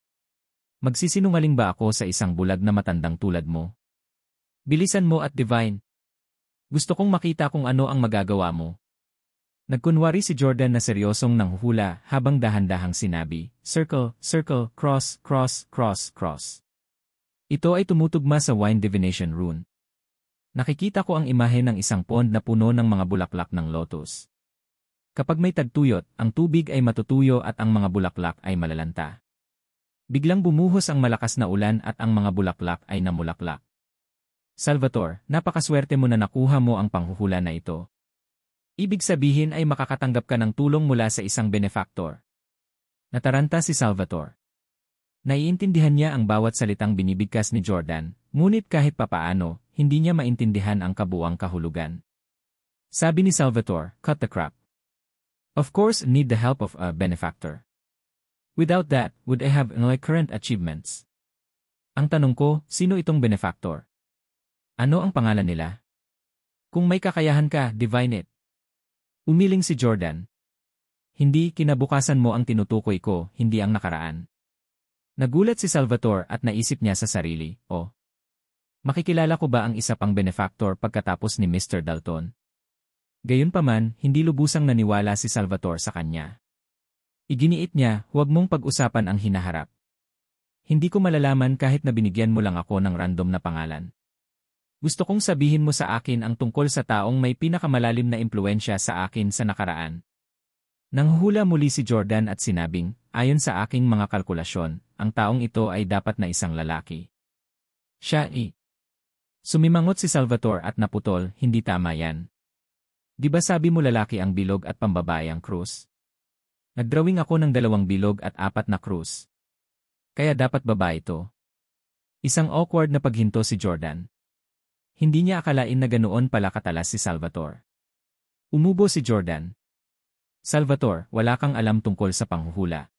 Magsisinungaling ba ako sa isang bulag na matandang tulad mo? Bilisan mo at Divine. Gusto kong makita kung ano ang magagawa mo." Nagkunwari si Jordan na seryosong nanghuhula habang dahan-dahang sinabi, "Circle, circle, cross, cross, cross, cross." Ito ay tumutugma sa wine divination rune. Nakikita ko ang imahe ng isang pond na puno ng mga bulaklak ng lotus. Kapag may tagtuyot, ang tubig ay matutuyo at ang mga bulaklak ay malalanta. Biglang bumuhos ang malakas na ulan at ang mga bulaklak ay namulaklak. "Salvatore, napakaswerte mo na nakuha mo ang panghuhula na ito. Ibig sabihin ay makakatanggap ka ng tulong mula sa isang benefactor." Nataranta si Salvatore. Naiintindihan niya ang bawat salitang binibigkas ni Jordan, ngunit kahit papaano, hindi niya maintindihan ang kabuuang kahulugan. Sabi ni Salvatore, "Cut the crap. Of course, need the help of a benefactor. Without that, would I have no current achievements?" Ang tanong ko, sino itong benefactor? Ano ang pangalan nila? Kung may kakayahan ka, divine it. Umiling si Jordan. "Hindi, kinabukasan mo ang tinutukoy ko, hindi ang nakaraan." Nagulat si Salvatore at naisip niya sa sarili, "Oh, makikilala ko ba ang isa pang benefactor pagkatapos ni Mr. Dalton?" Gayunpaman, hindi lubusang naniwala si Salvatore sa kanya. Iginiit niya, "Huwag mong pag-usapan ang hinaharap. Hindi ko malalaman kahit na binigyan mo lang ako ng random na pangalan. Gusto kong sabihin mo sa akin ang tungkol sa taong may pinakamalalim na impluensya sa akin sa nakaraan." Nanghuhula muli si Jordan at sinabing, "Ayon sa aking mga kalkulasyon, ang taong ito ay dapat na isang lalaki." Siya Sumimangot si Salvatore at naputol, "Hindi tama yan. Di ba sabi mo lalaki ang bilog at pambabae ang krus? Nagdrawing ako ng 2 bilog at 4 na krus. Kaya dapat babae ito." Isang awkward na paghinto si Jordan. Hindi niya akalain na ganoon pala katalas si Salvatore. Umubo si Jordan. "Salvatore, wala kang alam tungkol sa panghuhula.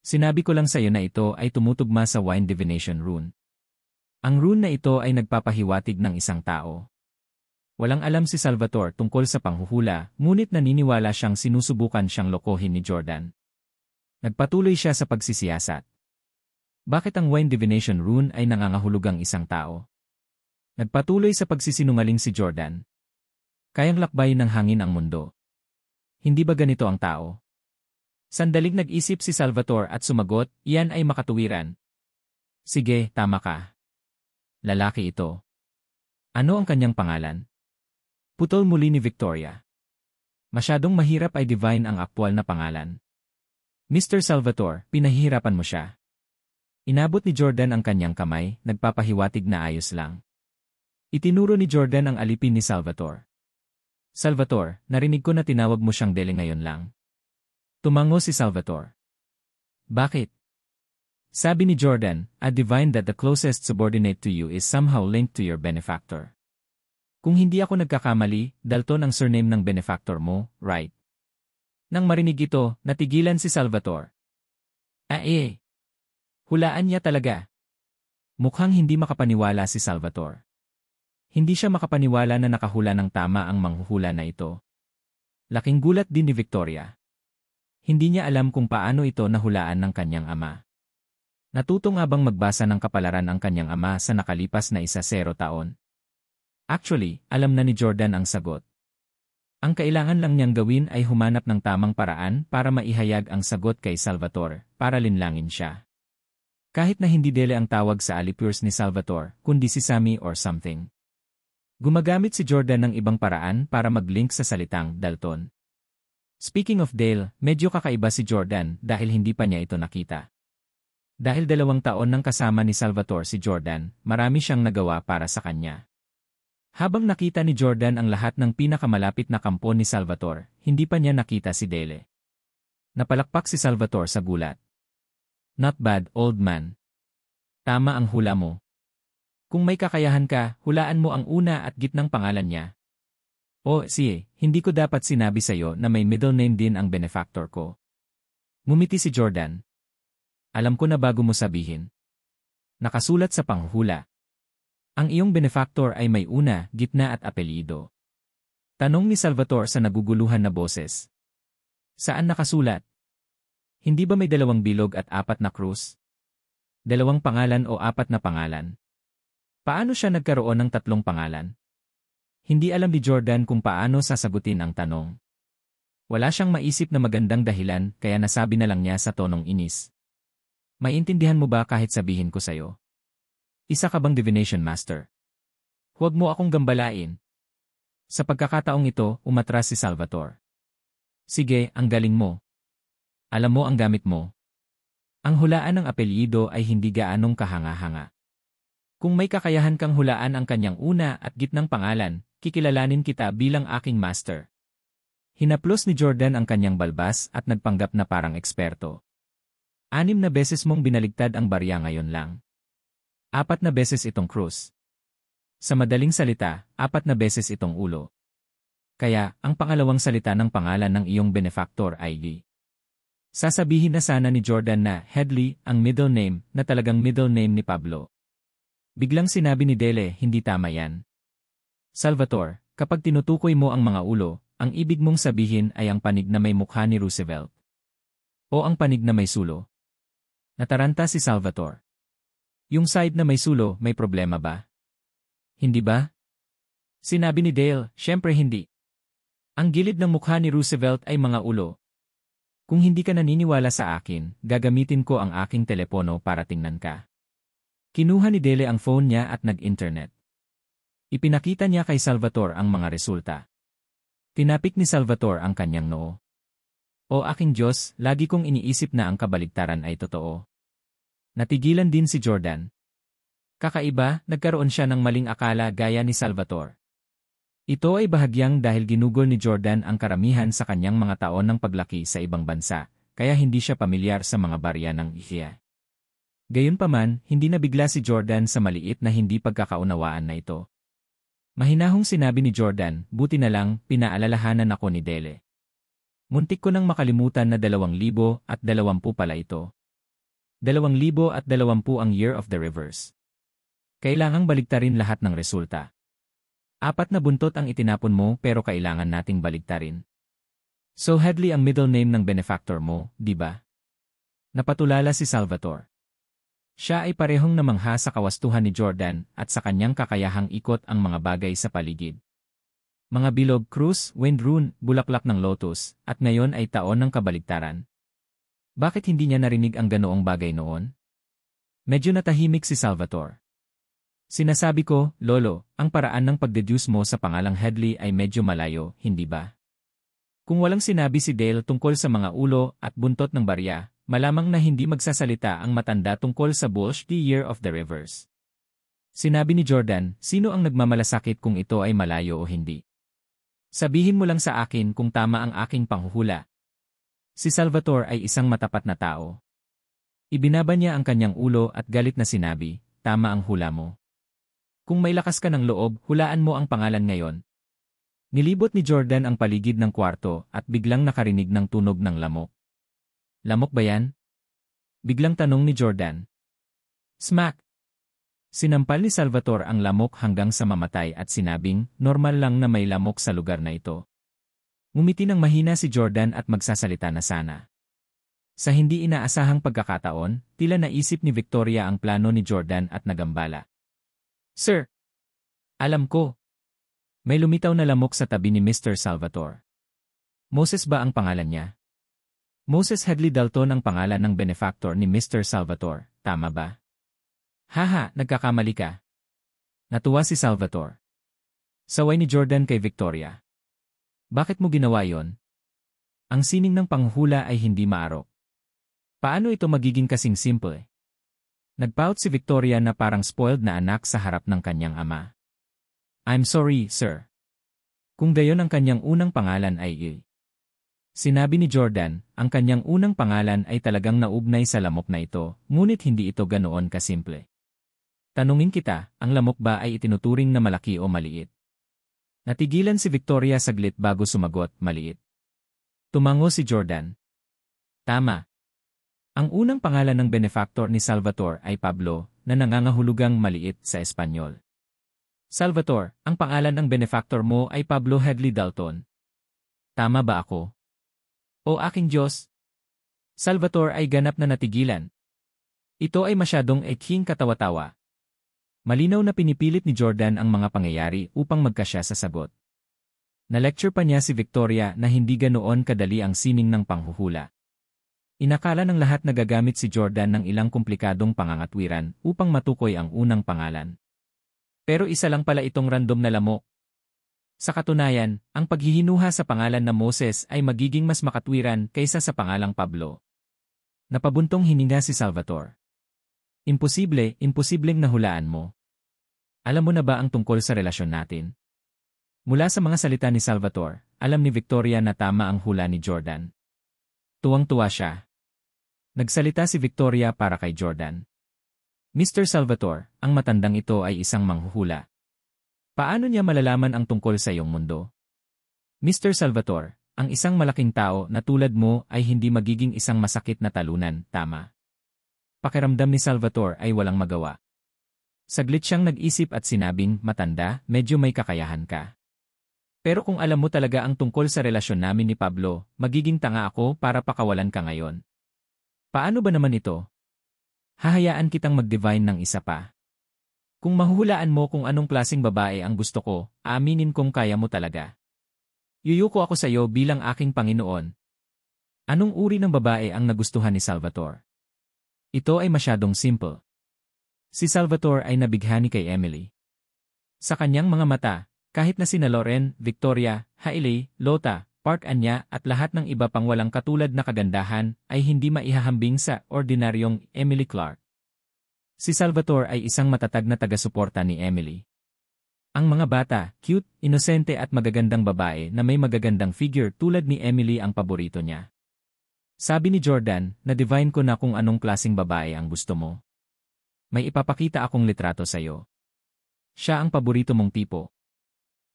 Sinabi ko lang sa iyo na ito ay tumutugma sa wine divination rune. Ang rune na ito ay nagpapahiwatig ng isang tao." Walang alam si Salvatore tungkol sa panghuhula, ngunit naniniwala siyang sinusubukan siyang lokohin ni Jordan. Nagpatuloy siya sa pagsisiyasat. Bakit ang wine divination rune ay nangangahulugang isang tao? Nagpatuloy sa pagsisinungaling si Jordan. Kayang lakbayin ng hangin ang mundo. Hindi ba ganito ang tao? Sandaling nag-isip si Salvatore at sumagot, "Iyan ay makatuwiran." "Sige, tama ka. Lalaki ito." "Ano ang kanyang pangalan?" Putol muli ni Victoria. "Masyadong mahirap ay divine ang aktwal na pangalan. Mr. Salvatore, pinahihirapan mo siya." Inabot ni Jordan ang kanyang kamay, nagpapahiwatig na ayos lang. Itinuro ni Jordan ang alipin ni Salvatore. "Salvatore, narinig ko na tinawag mo siyang Dele ngayon lang." Tumango si Salvatore. "Bakit?" Sabi ni Jordan, "A divine that the closest subordinate to you is somehow linked to your benefactor. Kung hindi ako nagkakamali, Dalton ang surname ng benefactor mo, right?" Nang marinig ito, natigilan si Salvatore. Hulaan niya talaga. Mukhang hindi makapaniwala si Salvatore. Hindi siya makapaniwala na nakahula ng tama ang manghuhula na ito. Laking gulat din ni Victoria. Hindi niya alam kung paano ito nahulaan ng kanyang ama. Natuto nga bang magbasa ng kapalaran ang kanyang ama sa nakalipas na 10 taon? Actually, alam na ni Jordan ang sagot. Ang kailangan lang niyang gawin ay humanap ng tamang paraan para maihayag ang sagot kay Salvatore, para linlangin siya. Kahit na hindi Dele ang tawag sa alipures ni Salvatore, kundi si Sammy or something. Gumagamit si Jordan ng ibang paraan para mag-link sa salitang Dalton. Speaking of Dale, medyo kakaiba si Jordan dahil hindi pa niya ito nakita. Dahil 2 taon nang kasama ni Salvatore si Jordan, marami siyang nagawa para sa kanya. Habang nakita ni Jordan ang lahat ng pinakamalapit na kampo ni Salvatore, hindi pa niya nakita si Dele. Napalakpak si Salvatore sa gulat. Not bad, old man. Tama ang hula mo. Kung may kakayahan ka, hulaan mo ang una at gitnang pangalan niya. Oh, sige, hindi ko dapat sinabi sa'yo na may middle name din ang benefactor ko. Ngumiti si Jordan. Alam ko na bago mo sabihin. Nakasulat sa panghuhula. Ang iyong benefactor ay may una, gitna at apelyido. Tanong ni Salvatore sa naguguluhan na boses. Saan nakasulat? Hindi ba may 2 bilog at 4 na krus? 2 pangalan o 4 na pangalan? Paano siya nagkaroon ng 3 pangalan? Hindi alam ni Jordan kung paano sasagutin ang tanong. Wala siyang maisip na magandang dahilan kaya nasabi na lang niya sa tonong inis. Maintindihan mo ba kahit sabihin ko sa'yo? Isa ka bang divination master? Huwag mo akong gambalain. Sa pagkakataong ito, umatras si Salvatore. Sige, ang galing mo. Alam mo ang gamit mo. Ang hulaan ng apelyido ay hindi gaanong kahanga-hanga. Kung may kakayahan kang hulaan ang kanyang una at gitnang pangalan, kikilalanin kita bilang aking master. Hinaplos ni Jordan ang kanyang balbas at nagpanggap na parang eksperto. 6 na beses mong binaligtad ang barya ngayon lang. 4 na beses itong krus. Sa madaling salita, 4 na beses itong ulo. Kaya, ang pangalawang salita ng pangalan ng iyong benefactor ay Lee. Sasabihin na sana ni Jordan na Headley ang middle name na talagang middle name ni Pablo. Biglang sinabi ni Dele, hindi tama yan. Salvatore, kapag tinutukoy mo ang mga ulo, ang ibig mong sabihin ay ang panig na may mukha ni Roosevelt. O ang panig na may sulo. Nataranta si Salvatore. Yung side na may sulo, may problema ba? Hindi ba? Sinabi ni Dale, syempre hindi. Ang gilid ng mukha ni Roosevelt ay mga ulo. Kung hindi ka naniniwala sa akin, gagamitin ko ang aking telepono para tingnan ka. Kinuha ni Dale ang phone niya at nag-internet. Ipinakita niya kay Salvatore ang mga resulta. Tinapik ni Salvatore ang kanyang noo. O aking Diyos, lagi kong iniisip na ang kabaligtaran ay totoo. Natigilan din si Jordan. Kakaiba, nagkaroon siya ng maling akala gaya ni Salvatore. Ito ay bahagyang dahil ginugol ni Jordan ang karamihan sa kanyang mga taon ng paglaki sa ibang bansa, kaya hindi siya pamilyar sa mga barya ng Ihya. Gayunpaman, hindi nabigla si Jordan sa maliit na hindi pagkakaunawaan na ito. Mahinahong sinabi ni Jordan, buti na lang, pinaalalahanan ako ni Dele. Muntik ko nang makalimutan na 2020 pala ito. 2020 ang Year of the Rivers. Kailangang baligtarin lahat ng resulta. 4 na buntot ang itinapon mo pero kailangan nating baligtarin. So Headley ang middle name ng benefactor mo, di ba? Napatulala si Salvatore. Siya ay parehong namangha sa kawastuhan ni Jordan at sa kanyang kakayahang ikot ang mga bagay sa paligid. Mga bilog, krus, wind rune, bulaklak ng lotus, at ngayon ay taon ng kabaligtaran. Bakit hindi niya narinig ang ganoong bagay noon? Medyo natahimik si Salvatore. Sinasabi ko, Lolo, ang paraan ng pagdeduce mo sa pangalang Headley ay medyo malayo, hindi ba? Kung walang sinabi si Dale tungkol sa mga ulo at buntot ng barya, malamang na hindi magsasalita ang matanda tungkol sa Bush the Year of the Rivers. Sinabi ni Jordan, sino ang nagmamalasakit kung ito ay malayo o hindi? Sabihin mo lang sa akin kung tama ang aking panghuhula. Si Salvatore ay isang matapat na tao. Ibinaba niya ang kanyang ulo at galit na sinabi, tama ang hula mo. Kung may lakas ka ng loob, hulaan mo ang pangalan ngayon. Nilibot ni Jordan ang paligid ng kwarto at biglang nakarinig ng tunog ng lamok. Lamok ba yan? Biglang tanong ni Jordan. Smack! Sinampal ni Salvatore ang lamok hanggang sa mamatay at sinabing, normal lang na may lamok sa lugar na ito. Ngumiti ng mahina si Jordan at magsasalita na sana. Sa hindi inaasahang pagkakataon, tila naisip ni Victoria ang plano ni Jordan at nagambala. Sir! Alam ko. May lumitaw na lamok sa tabi ni Mr. Salvatore. Moses ba ang pangalan niya? Moses Hadley Dalton ang pangalan ng benefactor ni Mr. Salvatore, tama ba? Haha, nagkakamali ka. Natuwa si Salvatore. Saway ni Jordan kay Victoria. Bakit mo ginawa yon? Ang sining ng panghuhula ay hindi maarok. Paano ito magiging kasing simple? Nagpout si Victoria na parang spoiled na anak sa harap ng kanyang ama. I'm sorry, sir. Kung gayon ang kanyang unang pangalan ay I. Sinabi ni Jordan, ang kanyang unang pangalan ay talagang naugnay sa lamok na ito, ngunit hindi ito ganoon kasimple. Tanungin kita, ang lamok ba ay itinuturing na malaki o maliit? Natigilan si Victoria saglit bago sumagot, maliit. Tumango si Jordan. Tama. Ang unang pangalan ng benefactor ni Salvatore ay Pablo, na nangangahulugang maliit sa Espanyol. Salvatore, ang pangalan ng benefactor mo ay Pablo Hadley Dalton. Tama ba ako? O aking Diyos? Salvatore ay ganap na natigilan. Ito ay masyadong eking katawa-tawa. Malinaw na pinipilit ni Jordan ang mga pangyayari upang magkasya sa sagot. Na-lecture pa niya si Victoria na hindi ganoon kadali ang sining ng panghuhula. Inakala ng lahat na gagamit si Jordan ng ilang komplikadong pangangatwiran upang matukoy ang unang pangalan. Pero isa lang pala itong random na lamok. Sa katunayan, ang paghihinuha sa pangalan na Moses ay magiging mas makatwiran kaysa sa pangalang Pablo. Napabuntong hininga si Salvatore. Imposibleng nahulaan mo. Alam mo na ba ang tungkol sa relasyon natin? Mula sa mga salita ni Salvatore, alam ni Victoria na tama ang hula ni Jordan. Tuwang-tuwa siya. Nagsalita si Victoria para kay Jordan. Mr. Salvatore, ang matandang ito ay isang manghuhula. Paano niya malalaman ang tungkol sa iyong mundo? Mr. Salvatore, ang isang malaking tao na tulad mo ay hindi magiging isang masakit na talunan, tama? Pakiramdam ni Salvatore ay walang magawa. Saglit siyang nag-isip at sinabing, matanda, medyo may kakayahan ka. Pero kung alam mo talaga ang tungkol sa relasyon namin ni Pablo, magiging tanga ako para pakawalan ka ngayon. Paano ba naman ito? Hahayaan kitang mag-divine ng isa pa. Kung mahuhulaan mo kung anong klaseng babae ang gusto ko, aaminin kong kaya mo talaga. Yuyuko ako sa iyo bilang aking Panginoon. Anong uri ng babae ang nagustuhan ni Salvatore? Ito ay masyadong simple. Si Salvatore ay nabighani kay Emily. Sa kanyang mga mata, kahit na sina Loren, Victoria, Hailey, Lota, Park Anya at lahat ng iba pang walang katulad na kagandahan ay hindi maihahambing sa ordinaryong Emily Clark. Si Salvatore ay isang matatag na taga-suporta ni Emily. Ang mga bata, cute, inosente at magagandang babae na may magagandang figure tulad ni Emily ang paborito niya. Sabi ni Jordan, na-divine ko na kung anong klaseng babae ang gusto mo. May ipapakita akong litrato sa iyo. Siya ang paborito mong tipo.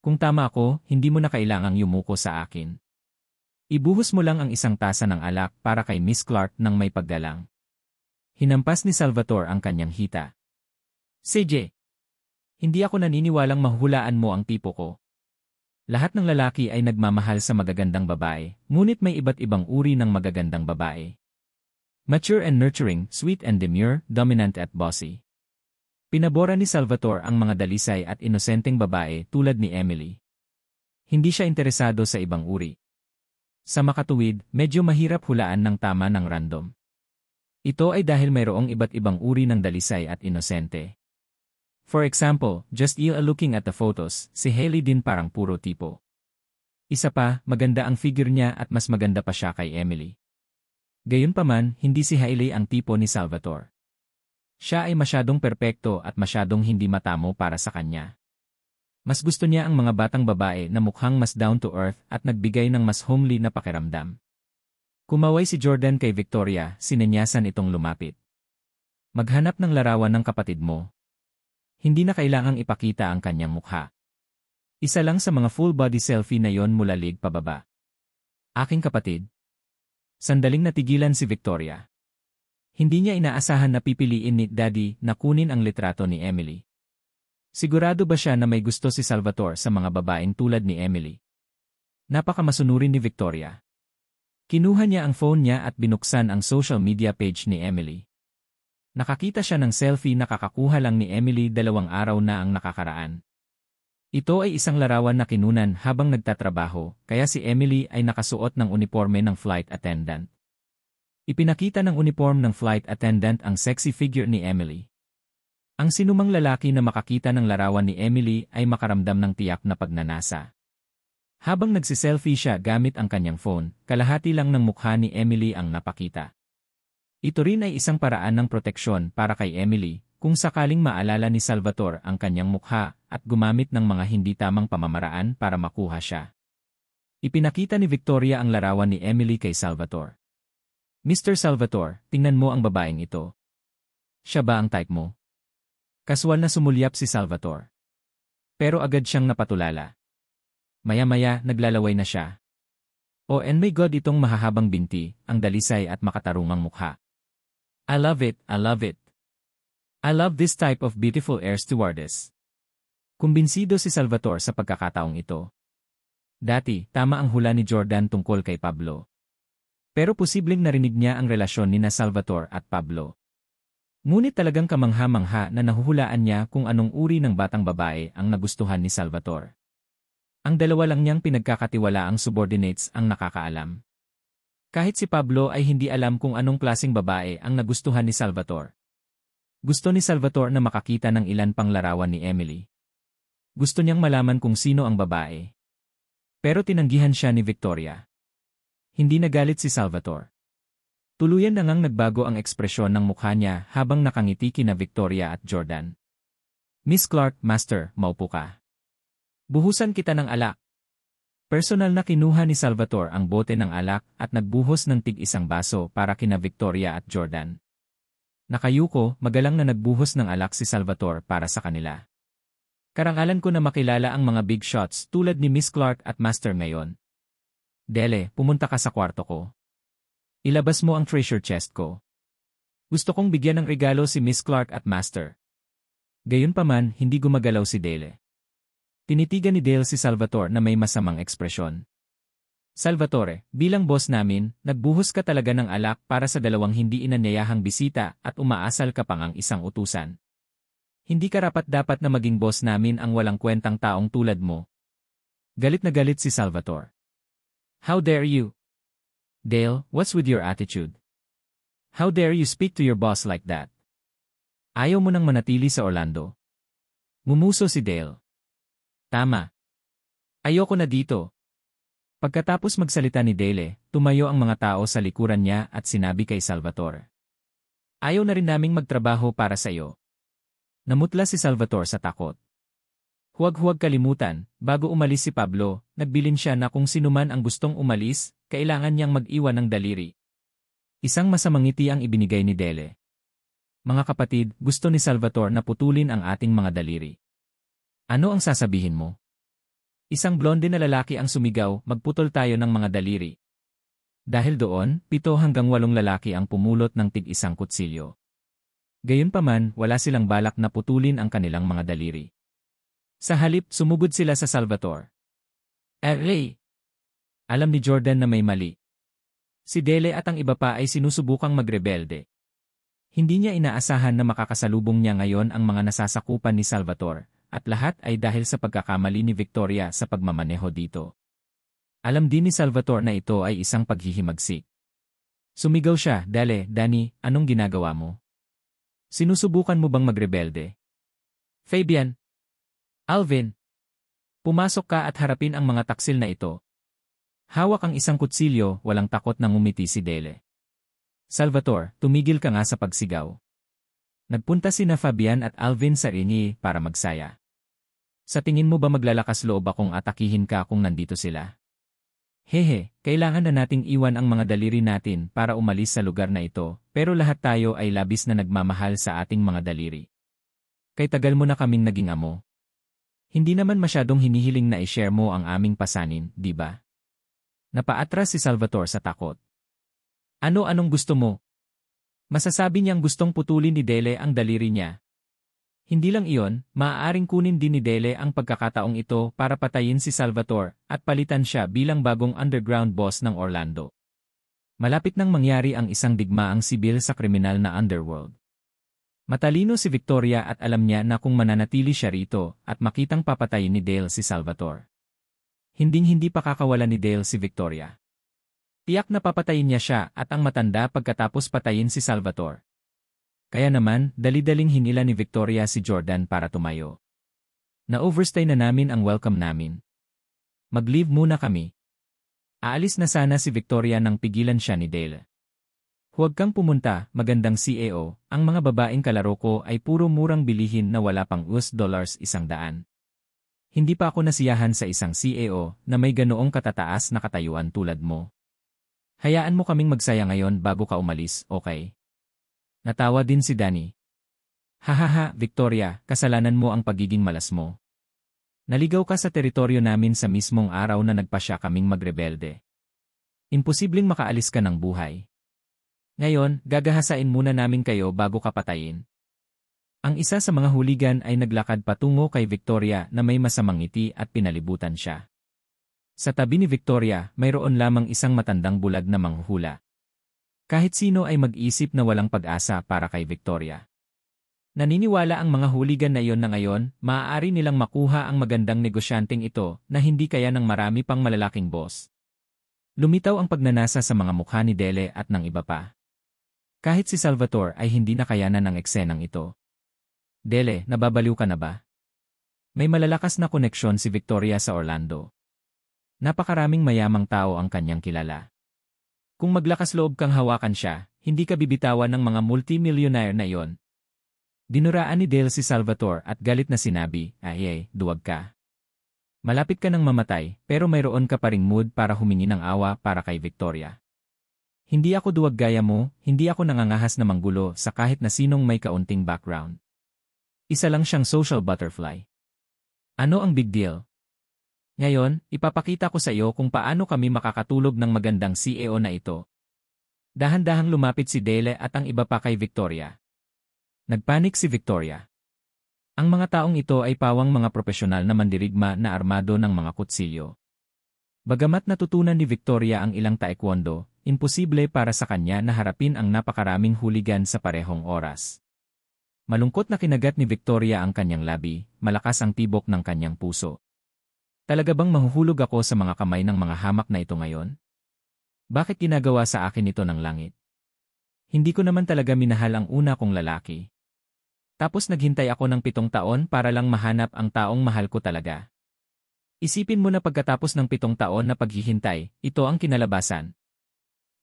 Kung tama ako, hindi mo na kailangang yumuko sa akin. Ibuhos mo lang ang isang tasa ng alak para kay Miss Clark nang may paggalang. Hinampas ni Salvatore ang kanyang hita. CJ, hindi ako naniniwalang mahuhulaan mo ang tipo ko. Lahat ng lalaki ay nagmamahal sa magagandang babae, ngunit may iba't ibang uri ng magagandang babae. Mature and nurturing, sweet and demure, dominant at bossy. Pinabora ni Salvatore ang mga dalisay at inosenteng babae tulad ni Emily. Hindi siya interesado sa ibang uri. Sa makatuwid, medyo mahirap hulaan ng tama ng random. Ito ay dahil mayroong iba't ibang uri ng dalisay at inosente. For example, just looking at the photos, si Hailey din parang puro tipo. Isa pa, maganda ang figure niya at mas maganda pa siya kay Emily. Gayunpaman, hindi si Hailey ang tipo ni Salvatore. Siya ay masyadong perpekto at masyadong hindi matamo para sa kanya. Mas gusto niya ang mga batang babae na mukhang mas down to earth at nagbigay ng mas homely na pakiramdam. Kumaway si Jordan kay Victoria, sinenyasan itong lumapit. Maghanap ng larawan ng kapatid mo. Hindi na kailangang ipakita ang kanyang mukha. Isa lang sa mga full-body selfie na yon mula lig pababa. Aking kapatid. Sandaling natigilan si Victoria. Hindi niya inaasahan na pipiliin ni Daddy na kunin ang litrato ni Emily. Sigurado ba siya na may gusto si Salvatore sa mga babaeng tulad ni Emily? Napakamasunurin ni Victoria. Kinuha niya ang phone niya at binuksan ang social media page ni Emily. Nakakita siya ng selfie na kakakuha lang ni Emily 2 araw na ang nakakaraan. Ito ay isang larawan na kinunan habang nagtatrabaho, kaya si Emily ay nakasuot ng uniforme ng flight attendant. Ipinakita ng uniform ng flight attendant ang sexy figure ni Emily. Ang sinumang lalaki na makakita ng larawan ni Emily ay makaramdam ng tiyak na pagnanasa. Habang nagsiselfie siya gamit ang kanyang phone, kalahati lang ng mukha ni Emily ang napakita. Ito rin ay isang paraan ng proteksyon para kay Emily, kung sakaling maalala ni Salvatore ang kanyang mukha at gumamit ng mga hindi tamang pamamaraan para makuha siya. Ipinakita ni Victoria ang larawan ni Emily kay Salvatore. Mr. Salvatore, tingnan mo ang babaeng ito. Siya ba ang type mo? Kaswal na sumulyap si Salvatore. Pero agad siyang napatulala. Maya-maya, naglalaway na siya. Oh and my God, itong mahahabang binti, ang dalisay at makatarungang mukha. I love it, I love it. I love this type of beautiful air stewardess. Kumbinsido si Salvatore sa pagkakataong ito. Dati, tama ang hula ni Jordan tungkol kay Pablo. Pero posibleng narinig niya ang relasyon ni Salvatore at Pablo. Ngunit talagang kamangha-mangha na nahuhulaan niya kung anong uri ng batang babae ang nagustuhan ni Salvatore. Ang dalawa lang niyang pinagkakatiwalaang subordinates ang nakakaalam. Kahit si Pablo ay hindi alam kung anong klaseng babae ang nagustuhan ni Salvatore. Gusto ni Salvatore na makakita ng ilan pang larawan ni Emily. Gusto niyang malaman kung sino ang babae. Pero tinanggihan siya ni Victoria. Hindi nagalit si Salvatore. Tuluyan na ngang nagbago ang ekspresyon ng mukha niya habang nakangiti kina Victoria at Jordan. Miss Clark, Master, maupo ka. Buhusan kita ng alak. Personal na kinuha ni Salvatore ang bote ng alak at nagbuhos ng tig-isang baso para kina Victoria at Jordan. Nakayuko, magalang na nagbuhos ng alak si Salvatore para sa kanila. Karangalan ko na makilala ang mga big shots tulad ni Miss Clark at Master ngayon. Dele, pumunta ka sa kwarto ko. Ilabas mo ang treasure chest ko. Gusto kong bigyan ng regalo si Miss Clark at Master. Gayunpaman, hindi gumagalaw si Dele. Tinitigan ni Dale si Salvatore na may masamang ekspresyon. Salvatore, bilang boss namin, nagbuhos ka talaga ng alak para sa 2 hindi inanyayahang bisita at umaasal ka pang ang isang utusan. Hindi karapat-dapat na maging boss namin ang walang kwentang taong tulad mo. Galit na galit si Salvatore. How dare you? Dale, what's with your attitude? How dare you speak to your boss like that? Ayaw mo nang manatili sa Orlando? Ngumuso si Dale. Tama. Ayoko na dito. Pagkatapos magsalita ni Dale, tumayo ang mga tao sa likuran niya at sinabi kay Salvatore. Ayaw na rin naming magtrabaho para sa iyo. Namutla si Salvatore sa takot. Huwag kalimutan, bago umalis si Pablo, nagbilin siya na kung sinuman ang gustong umalis, kailangan niyang mag-iwan ng daliri. Isang masamang ngiti ang ibinigay ni Dale. Mga kapatid, gusto ni Salvatore na putulin ang ating mga daliri. Ano ang sasabihin mo? Isang blonde na lalaki ang sumigaw, magputol tayo ng mga daliri. Dahil doon, 7 hanggang 8 lalaki ang pumulot ng tig-isang kutsilyo. Gayunpaman, wala silang balak na putulin ang kanilang mga daliri. Sa halip, sumugod sila sa Salvatore. Ray! Alam ni Jordan na may mali. Si Dele at ang iba pa ay sinusubukang magrebelde. Hindi niya inaasahan na makakasalubong niya ngayon ang mga nasasakupan ni Salvatore. At lahat ay dahil sa pagkakamali ni Victoria sa pagmamaneho dito. Alam din ni Salvatore na ito ay isang paghihimagsik. Sumigaw siya, Dale, Danny, anong ginagawa mo? Sinusubukan mo bang magrebelde? Fabian! Alvin! Pumasok ka at harapin ang mga taksil na ito. Hawak ang isang kutsilyo, walang takot na ngumiti si Dele. Salvatore, tumigil ka nga sa pagsigaw. Nagpunta sina Fabian at Alvin sa ringi para magsaya. Sa tingin mo ba maglalakas loob akong atakihin ka kung nandito sila? Hehe, kailangan na nating iwan ang mga daliri natin para umalis sa lugar na ito, pero lahat tayo ay labis na nagmamahal sa ating mga daliri. Kay tagal mo na kaming naging amo. Hindi naman masyadong hinihiling na i-share mo ang aming pasanin, di ba? Napaatras si Salvatore sa takot. Anong gusto mo? Masasabi niyang gustong putulin ni Dele ang daliri niya. Hindi lang iyon, maaaring kunin din ni Dele ang pagkakataong ito para patayin si Salvatore at palitan siya bilang bagong underground boss ng Orlando. Malapit nang mangyari ang isang digmaang sibil sa kriminal na underworld. Matalino si Victoria at alam niya na kung mananatili siya rito at makitang papatayin ni Dale si Salvatore. Hinding-hindi pa kakawalan ni Dale si Victoria. Tiyak na papatayin niya siya at ang matanda pagkatapos patayin si Salvatore. Kaya naman, dali-daling hinila ni Victoria si Jordan para tumayo. Na-overstay na namin ang welcome namin. Mag-leave muna kami. Aalis na sana si Victoria nang pigilan siya ni Dale. Huwag kang pumunta, magandang CEO, ang mga babaeng kalaro ko ay puro murang bilihin na wala pang $100. Hindi pa ako nasiyahan sa isang CEO na may ganoong katataas na katayuan tulad mo. Hayaan mo kaming magsaya ngayon bago ka umalis, okay? Natawa din si Danny. Hahaha, Victoria, kasalanan mo ang pagiging malas mo. Naligaw ka sa teritoryo namin sa mismong araw na nagpasya kaming magrebelde. Imposibleng makaalis ka ng buhay. Ngayon, gagahasain muna namin kayo bago ka patayin. Ang isa sa mga huligan ay naglakad patungo kay Victoria na may masamang ngiti at pinalibutan siya. Sa tabi ni Victoria, mayroon lamang isang matandang bulag na manghuhula. Kahit sino ay mag-isip na walang pag-asa para kay Victoria. Naniniwala ang mga huligan na iyon na ngayon, maaari nilang makuha ang magandang negosyanteng ito na hindi kaya ng marami pang malalaking boss. Lumitaw ang pagnanasa sa mga mukha ni Dele at ng iba pa. Kahit si Salvatore ay hindi nakayanan ng eksenang ito. Dele, nababaliw ka na ba? May malalakas na koneksyon si Victoria sa Orlando. Napakaraming mayamang tao ang kanyang kilala. Kung maglakas loob kang hawakan siya, hindi ka bibitawan ng mga multimillionaire na iyon. Dinuraan ni Dale si Salvatore at galit na sinabi, duwag ka. Malapit ka nang mamatay, pero mayroon ka pa ring mood para humingi ng awa para kay Victoria. Hindi ako duwag gaya mo, hindi ako nangangahas na manggulo sa kahit na sinong may kaunting background. Isa lang siyang social butterfly. Ano ang big deal? Ngayon, ipapakita ko sa iyo kung paano kami makakatulog ng magandang CEO na ito. Dahan-dahang lumapit si Dele at ang iba pa kay Victoria. Nagpanik si Victoria. Ang mga taong ito ay pawang mga profesional na mandirigma na armado ng mga kutsilyo. Bagamat natutunan ni Victoria ang ilang taekwondo, imposible para sa kanya na harapin ang napakaraming huligan sa parehong oras. Malungkot na kinagat ni Victoria ang kanyang labi, malakas ang tibok ng kanyang puso. Talaga bang mahuhulog ako sa mga kamay ng mga hamak na ito ngayon? Bakit ginagawa sa akin ito ng langit? Hindi ko naman talaga minahal ang una kong lalaki. Tapos naghintay ako ng 7 taon para lang mahanap ang taong mahal ko talaga. Isipin mo na pagkatapos ng 7 taon na paghihintay, ito ang kinalabasan.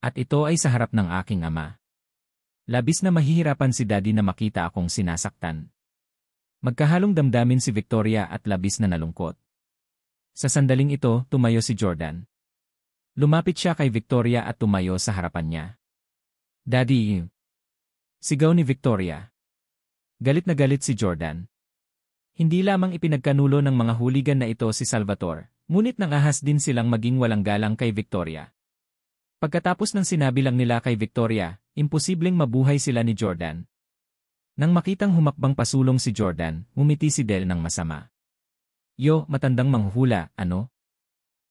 At ito ay sa harap ng aking ama. Labis na mahihirapan si Daddy na makita akong sinasaktan. Magkahalong damdamin si Victoria at labis na nalungkot. Sa sandaling ito, tumayo si Jordan. Lumapit siya kay Victoria at tumayo sa harapan niya. Daddy! Sigaw ni Victoria. Galit na galit si Jordan. Hindi lamang ipinagkanulo ng mga huligan na ito si Salvatore, ngunit nangahas din silang maging walang galang kay Victoria. Pagkatapos ng sinabi lang nila kay Victoria, imposibleng mabuhay sila ni Jordan. Nang makitang humakbang pasulong si Jordan, ngumiti si Del ng masama. Yo, matandang manghuhula, ano?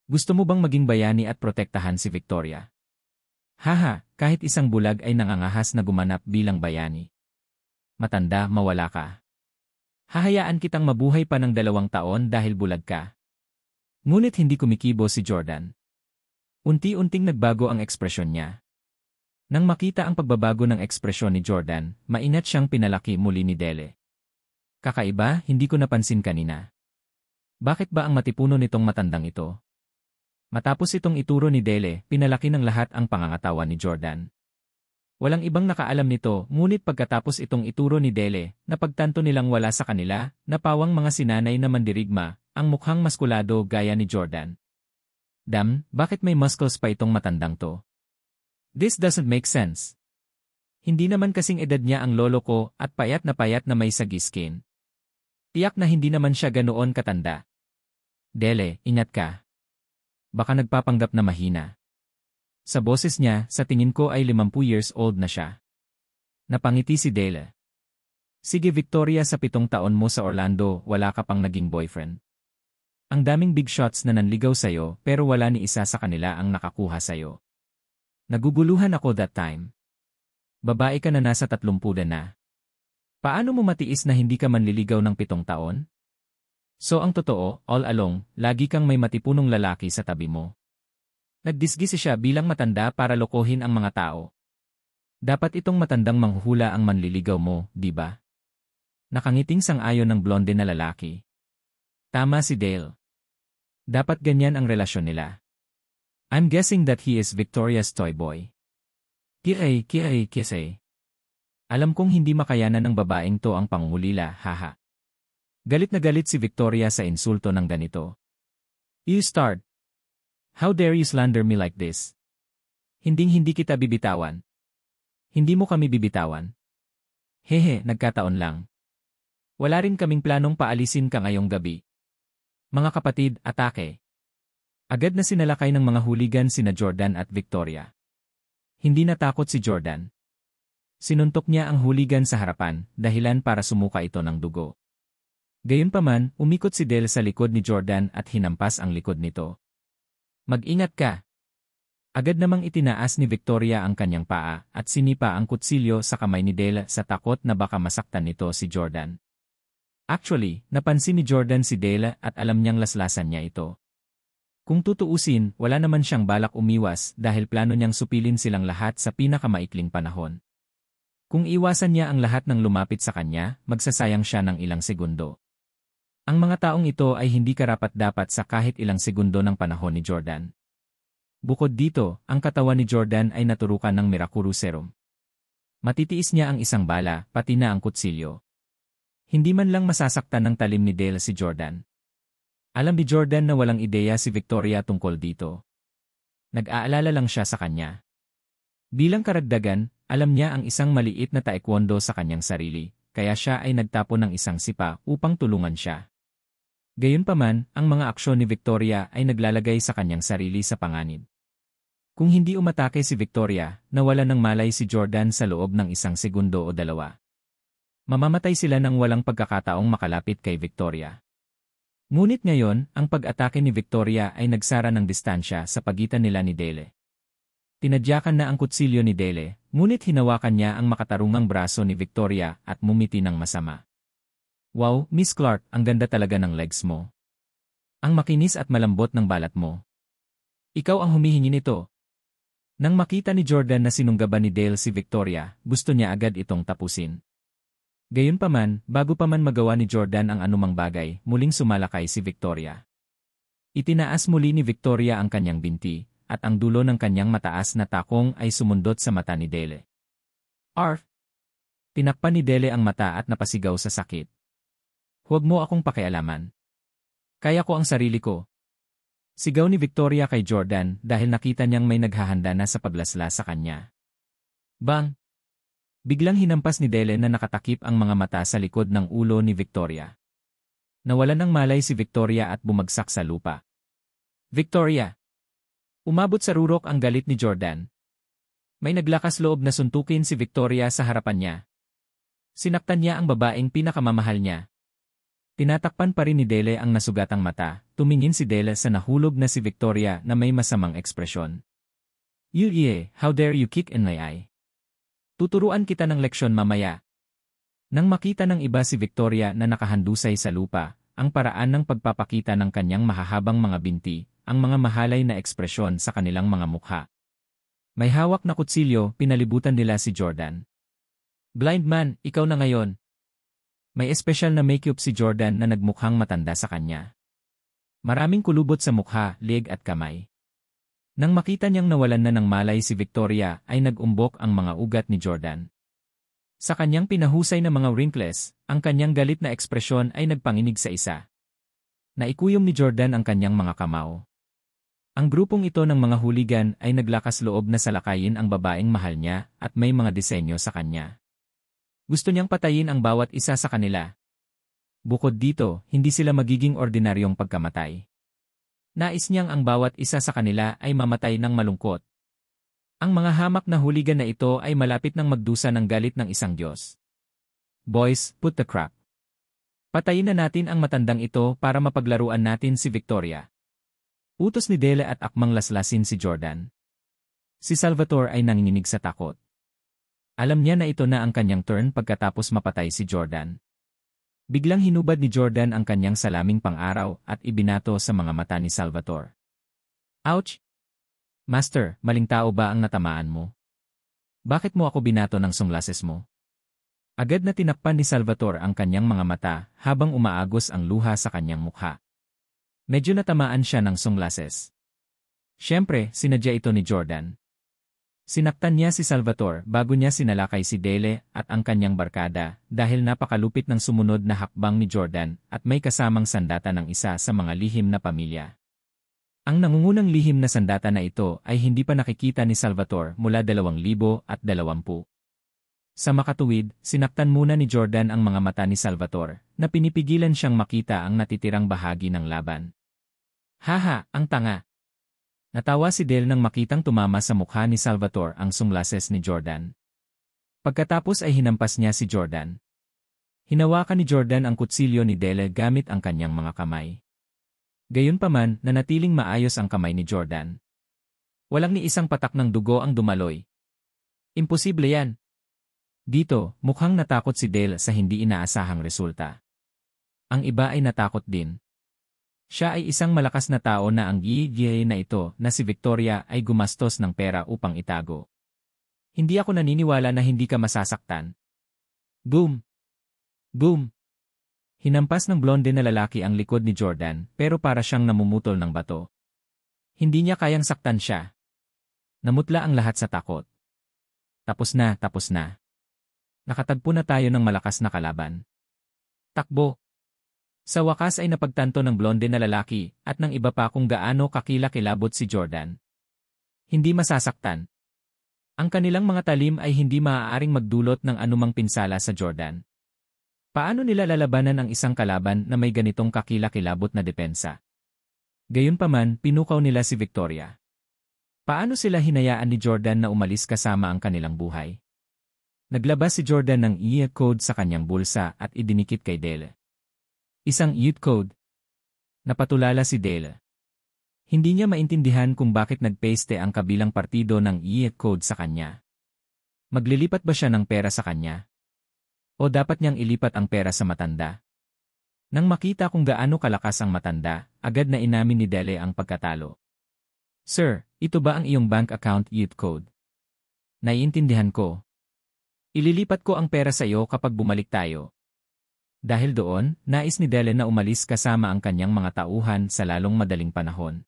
Gusto mo bang maging bayani at protektahan si Victoria? Haha, kahit isang bulag ay nangangahas na gumanap bilang bayani. Matanda, mawala ka. Hahayaan kitang mabuhay pa ng 2 taon dahil bulag ka. Ngunit hindi kumikibo si Jordan. Unti-unting nagbago ang ekspresyon niya. Nang makita ang pagbabago ng ekspresyon ni Jordan, mainat siyang pinalaki muli ni Dele. Kakaiba, hindi ko napansin kanina. Bakit ba ang matipuno nitong matandang ito? Matapos itong ituro ni Dele, pinalaki ng lahat ang pangangatawan ni Jordan. Walang ibang nakaalam nito, ngunit pagkatapos itong ituro ni Dele, napagtanto nilang wala sa kanila, na pawang mga sinanay na mandirigma, ang mukhang maskulado gaya ni Jordan. Bakit may muscles pa itong matandang to? This doesn't make sense. Hindi naman kasing edad niya ang lolo ko at payat na may saggy skin. Tiyak na hindi naman siya ganoon katanda. Dele, ingat ka. Baka nagpapanggap na mahina. Sa boses niya, sa tingin ko ay 50 years old na siya. Napangiti si Dele. Sige Victoria, sa 7 taon mo sa Orlando, wala ka pang naging boyfriend. Ang daming big shots na nanligaw sa'yo pero wala ni isa sa kanila ang nakakuha sa'yo. Naguguluhan ako that time. Babae ka na nasa 30 na. Paano mo matiis na hindi ka manliligaw ng 7 taon? So ang totoo, all along, lagi kang may matipunong lalaki sa tabi mo. Nagdisgisi siya bilang matanda para lokohin ang mga tao. Dapat itong matandang manghuhula ang manliligaw mo, di ba? Nakangiting sang-ayon ng blonde na lalaki. Tama si Dale. Dapat ganyan ang relasyon nila. I'm guessing that he is Victoria's toy boy. Kise. Alam kong hindi makayanan ng babaeng to ang pangungulila, haha. Galit na galit si Victoria sa insulto ng ganito. You start. How dare you slander me like this? Hinding-hindi kita bibitawan. Hindi mo kami bibitawan. Hehe, nagkataon lang. Wala rin kaming planong paalisin ka ngayong gabi. Mga kapatid, atake. Agad na sinalakay ng mga huligan sina Jordan at Victoria. Hindi natakot si Jordan. Sinuntok niya ang huligan sa harapan, dahilan para sumuka ito ng dugo. Gayunpaman, umikot si Dale sa likod ni Jordan at hinampas ang likod nito. Mag-ingat ka! Agad namang itinaas ni Victoria ang kanyang paa at sinipa ang kutsilyo sa kamay ni Dale sa takot na baka masaktan nito si Jordan. Actually, napansin ni Jordan si Dale at alam niyang laslasan niya ito. Kung tutuusin, wala naman siyang balak umiwas dahil plano niyang supilin silang lahat sa pinakamaikling panahon. Kung iwasan niya ang lahat ng lumapit sa kanya, magsasayang siya ng ilang segundo. Ang mga taong ito ay hindi karapat-dapat sa kahit ilang segundo ng panahon ni Jordan. Bukod dito, ang katawan ni Jordan ay naturukan ng Mirakuru Serum. Matitiis niya ang isang bala, pati na ang kutsilyo. Hindi man lang masasaktan ng talim ni Dale si Jordan. Alam ni Jordan na walang ideya si Victoria tungkol dito. Nag-aalala lang siya sa kanya. Bilang karagdagan, alam niya ang isang maliit na taekwondo sa kanyang sarili, kaya siya ay nagtapon ng isang sipa upang tulungan siya. Gayunpaman, ang mga aksyon ni Victoria ay naglalagay sa kanyang sarili sa panganib. Kung hindi umatake si Victoria, nawalan ng malay si Jordan sa loob ng isang segundo o dalawa. Mamamatay sila nang walang pagkakataong makalapit kay Victoria. Ngunit ngayon, ang pag-atake ni Victoria ay nagsara ng distansya sa pagitan nila ni Dale. Tinadyakan na ang kutsilyo ni Dale, ngunit hinawakan niya ang makatarungang braso ni Victoria at mumiti ng masama. Wow, Miss Clark, ang ganda talaga ng legs mo. Ang makinis at malambot ng balat mo. Ikaw ang humihingi nito. Nang makita ni Jordan na sinunggaban ni Dale si Victoria, gusto niya agad itong tapusin. Gayunpaman, bago pa man magawa ni Jordan ang anumang bagay, muling sumalakay si Victoria. Itinaas muli ni Victoria ang kanyang binti, at ang dulo ng kanyang mataas na takong ay sumundot sa mata ni Dale. Arf! Tinakpan ni Dale ang mata at napasigaw sa sakit. Huwag mo akong pakialaman. Kaya ko ang sarili ko. Sigaw ni Victoria kay Jordan dahil nakita niyang may naghahanda na sa paglasla sa kanya. Bang! Biglang hinampas ni Dale na nakatakip ang mga mata sa likod ng ulo ni Victoria. Nawalan ng malay si Victoria at bumagsak sa lupa. Victoria! Umabot sa rurok ang galit ni Jordan. May naglakas loob na suntukin si Victoria sa harapan niya. Sinaktan niya ang babaeng pinakamamahal niya. Tinatakpan pa rin ni Dale ang nasugatang mata, tumingin si Dale sa nahulog na si Victoria na may masamang ekspresyon. How dare you kick in my eye? Tuturuan kita ng leksyon mamaya. Nang makita ng iba si Victoria na nakahandusay sa lupa, ang paraan ng pagpapakita ng kanyang mahahabang mga binti, ang mga mahalay na ekspresyon sa kanilang mga mukha. May hawak na kutsilyo, pinalibutan nila si Jordan. Blind man, ikaw na ngayon. May espesyal na makeup si Jordan na nagmukhang matanda sa kanya. Maraming kulubot sa mukha, leg at kamay. Nang makita niyang nawalan na ng malay si Victoria ay nag-umbok ang mga ugat ni Jordan. Sa kanyang pinahusay na mga wrinkles, ang kanyang galit na ekspresyon ay nagpanginig sa isa. Naikuyom ni Jordan ang kanyang mga kamao. Ang grupong ito ng mga huligan ay naglakas loob na salakayin ang babaeng mahal niya at may mga disenyo sa kanya. Gusto niyang patayin ang bawat isa sa kanila. Bukod dito, hindi sila magiging ordinaryong pagkamatay. Nais niyang ang bawat isa sa kanila ay mamatay ng malungkot. Ang mga hamak na huligan na ito ay malapit ng magdusa ng galit ng isang Diyos. Boys, put the crap. Patayin na natin ang matandang ito para mapaglaruan natin si Victoria. Utos ni Dele at akmang laslasin si Jordan. Si Salvatore ay nanginginig sa takot. Alam niya na ito na ang kanyang turn pagkatapos mapatay si Jordan. Biglang hinubad ni Jordan ang kanyang salaming pang-araw at ibinato sa mga mata ni Salvatore. Ouch! Master, maling tao ba ang natamaan mo? Bakit mo ako binato ng sunglasses mo? Agad na tinakpan ni Salvatore ang kanyang mga mata habang umaagos ang luha sa kanyang mukha. Medyo natamaan siya ng sunglasses. Siyempre, sinadya ito ni Jordan. Sinaktan niya si Salvatore bago niya sinalakay si Dele at ang kanyang barkada dahil napakalupit ng sumunod na hakbang ni Jordan at may kasamang sandata ng isa sa mga lihim na pamilya. Ang nangungunang lihim na sandata na ito ay hindi pa nakikita ni Salvatore mula 2020. Sa makatuwid, sinaktan muna ni Jordan ang mga mata ni Salvatore na pinipigilan siyang makita ang natitirang bahagi ng laban. Haha, ang tanga! Natawa si Dale nang makitang tumama sa mukha ni Salvatore ang sunglasses ni Jordan. Pagkatapos ay hinampas niya si Jordan. Hinawakan ni Jordan ang kutsilyo ni Dale gamit ang kanyang mga kamay. Gayunpaman, nanatiling maayos ang kamay ni Jordan. Walang ni isang patak ng dugo ang dumaloy. Imposible yan! Dito, mukhang natakot si Dale sa hindi inaasahang resulta. Ang iba ay natakot din. Siya ay isang malakas na tao na ang gigiyay na ito na si Victoria ay gumastos ng pera upang itago. Hindi ako naniniwala na hindi ka masasaktan. Boom! Boom! Hinampas ng blonde na lalaki ang likod ni Jordan pero para siyang namumutol ng bato. Hindi niya kayang saktan siya. Namutla ang lahat sa takot. Tapos na, tapos na. Nakatagpo na tayo ng malakas na kalaban. Takbo! Sa wakas ay napagtanto ng blonde na lalaki at ng iba pa kung gaano kakilakilabot si Jordan. Hindi masasaktan. Ang kanilang mga talim ay hindi maaaring magdulot ng anumang pinsala sa Jordan. Paano nila lalabanan ang isang kalaban na may ganitong kakilakilabot na depensa? Gayunpaman, pinukaw nila si Victoria. Paano sila hinayaan ni Jordan na umalis kasama ang kanilang buhay? Naglabas si Jordan ng EA code sa kanyang bulsa at idinikit kay Dale. Isang EA code. Napatulala si Dale. Hindi niya maintindihan kung bakit nagpaste ang kabilang partido ng EA code sa kanya. Maglilipat ba siya ng pera sa kanya? O dapat niyang ilipat ang pera sa matanda? Nang makita kung gaano kalakas ang matanda, agad na inamin ni Dale ang pagkatalo. Sir, ito ba ang iyong bank account EA code? Naiintindihan ko. Ililipat ko ang pera sa iyo kapag bumalik tayo. Dahil doon, nais ni Dele na umalis kasama ang kanyang mga tauhan sa lalong madaling panahon.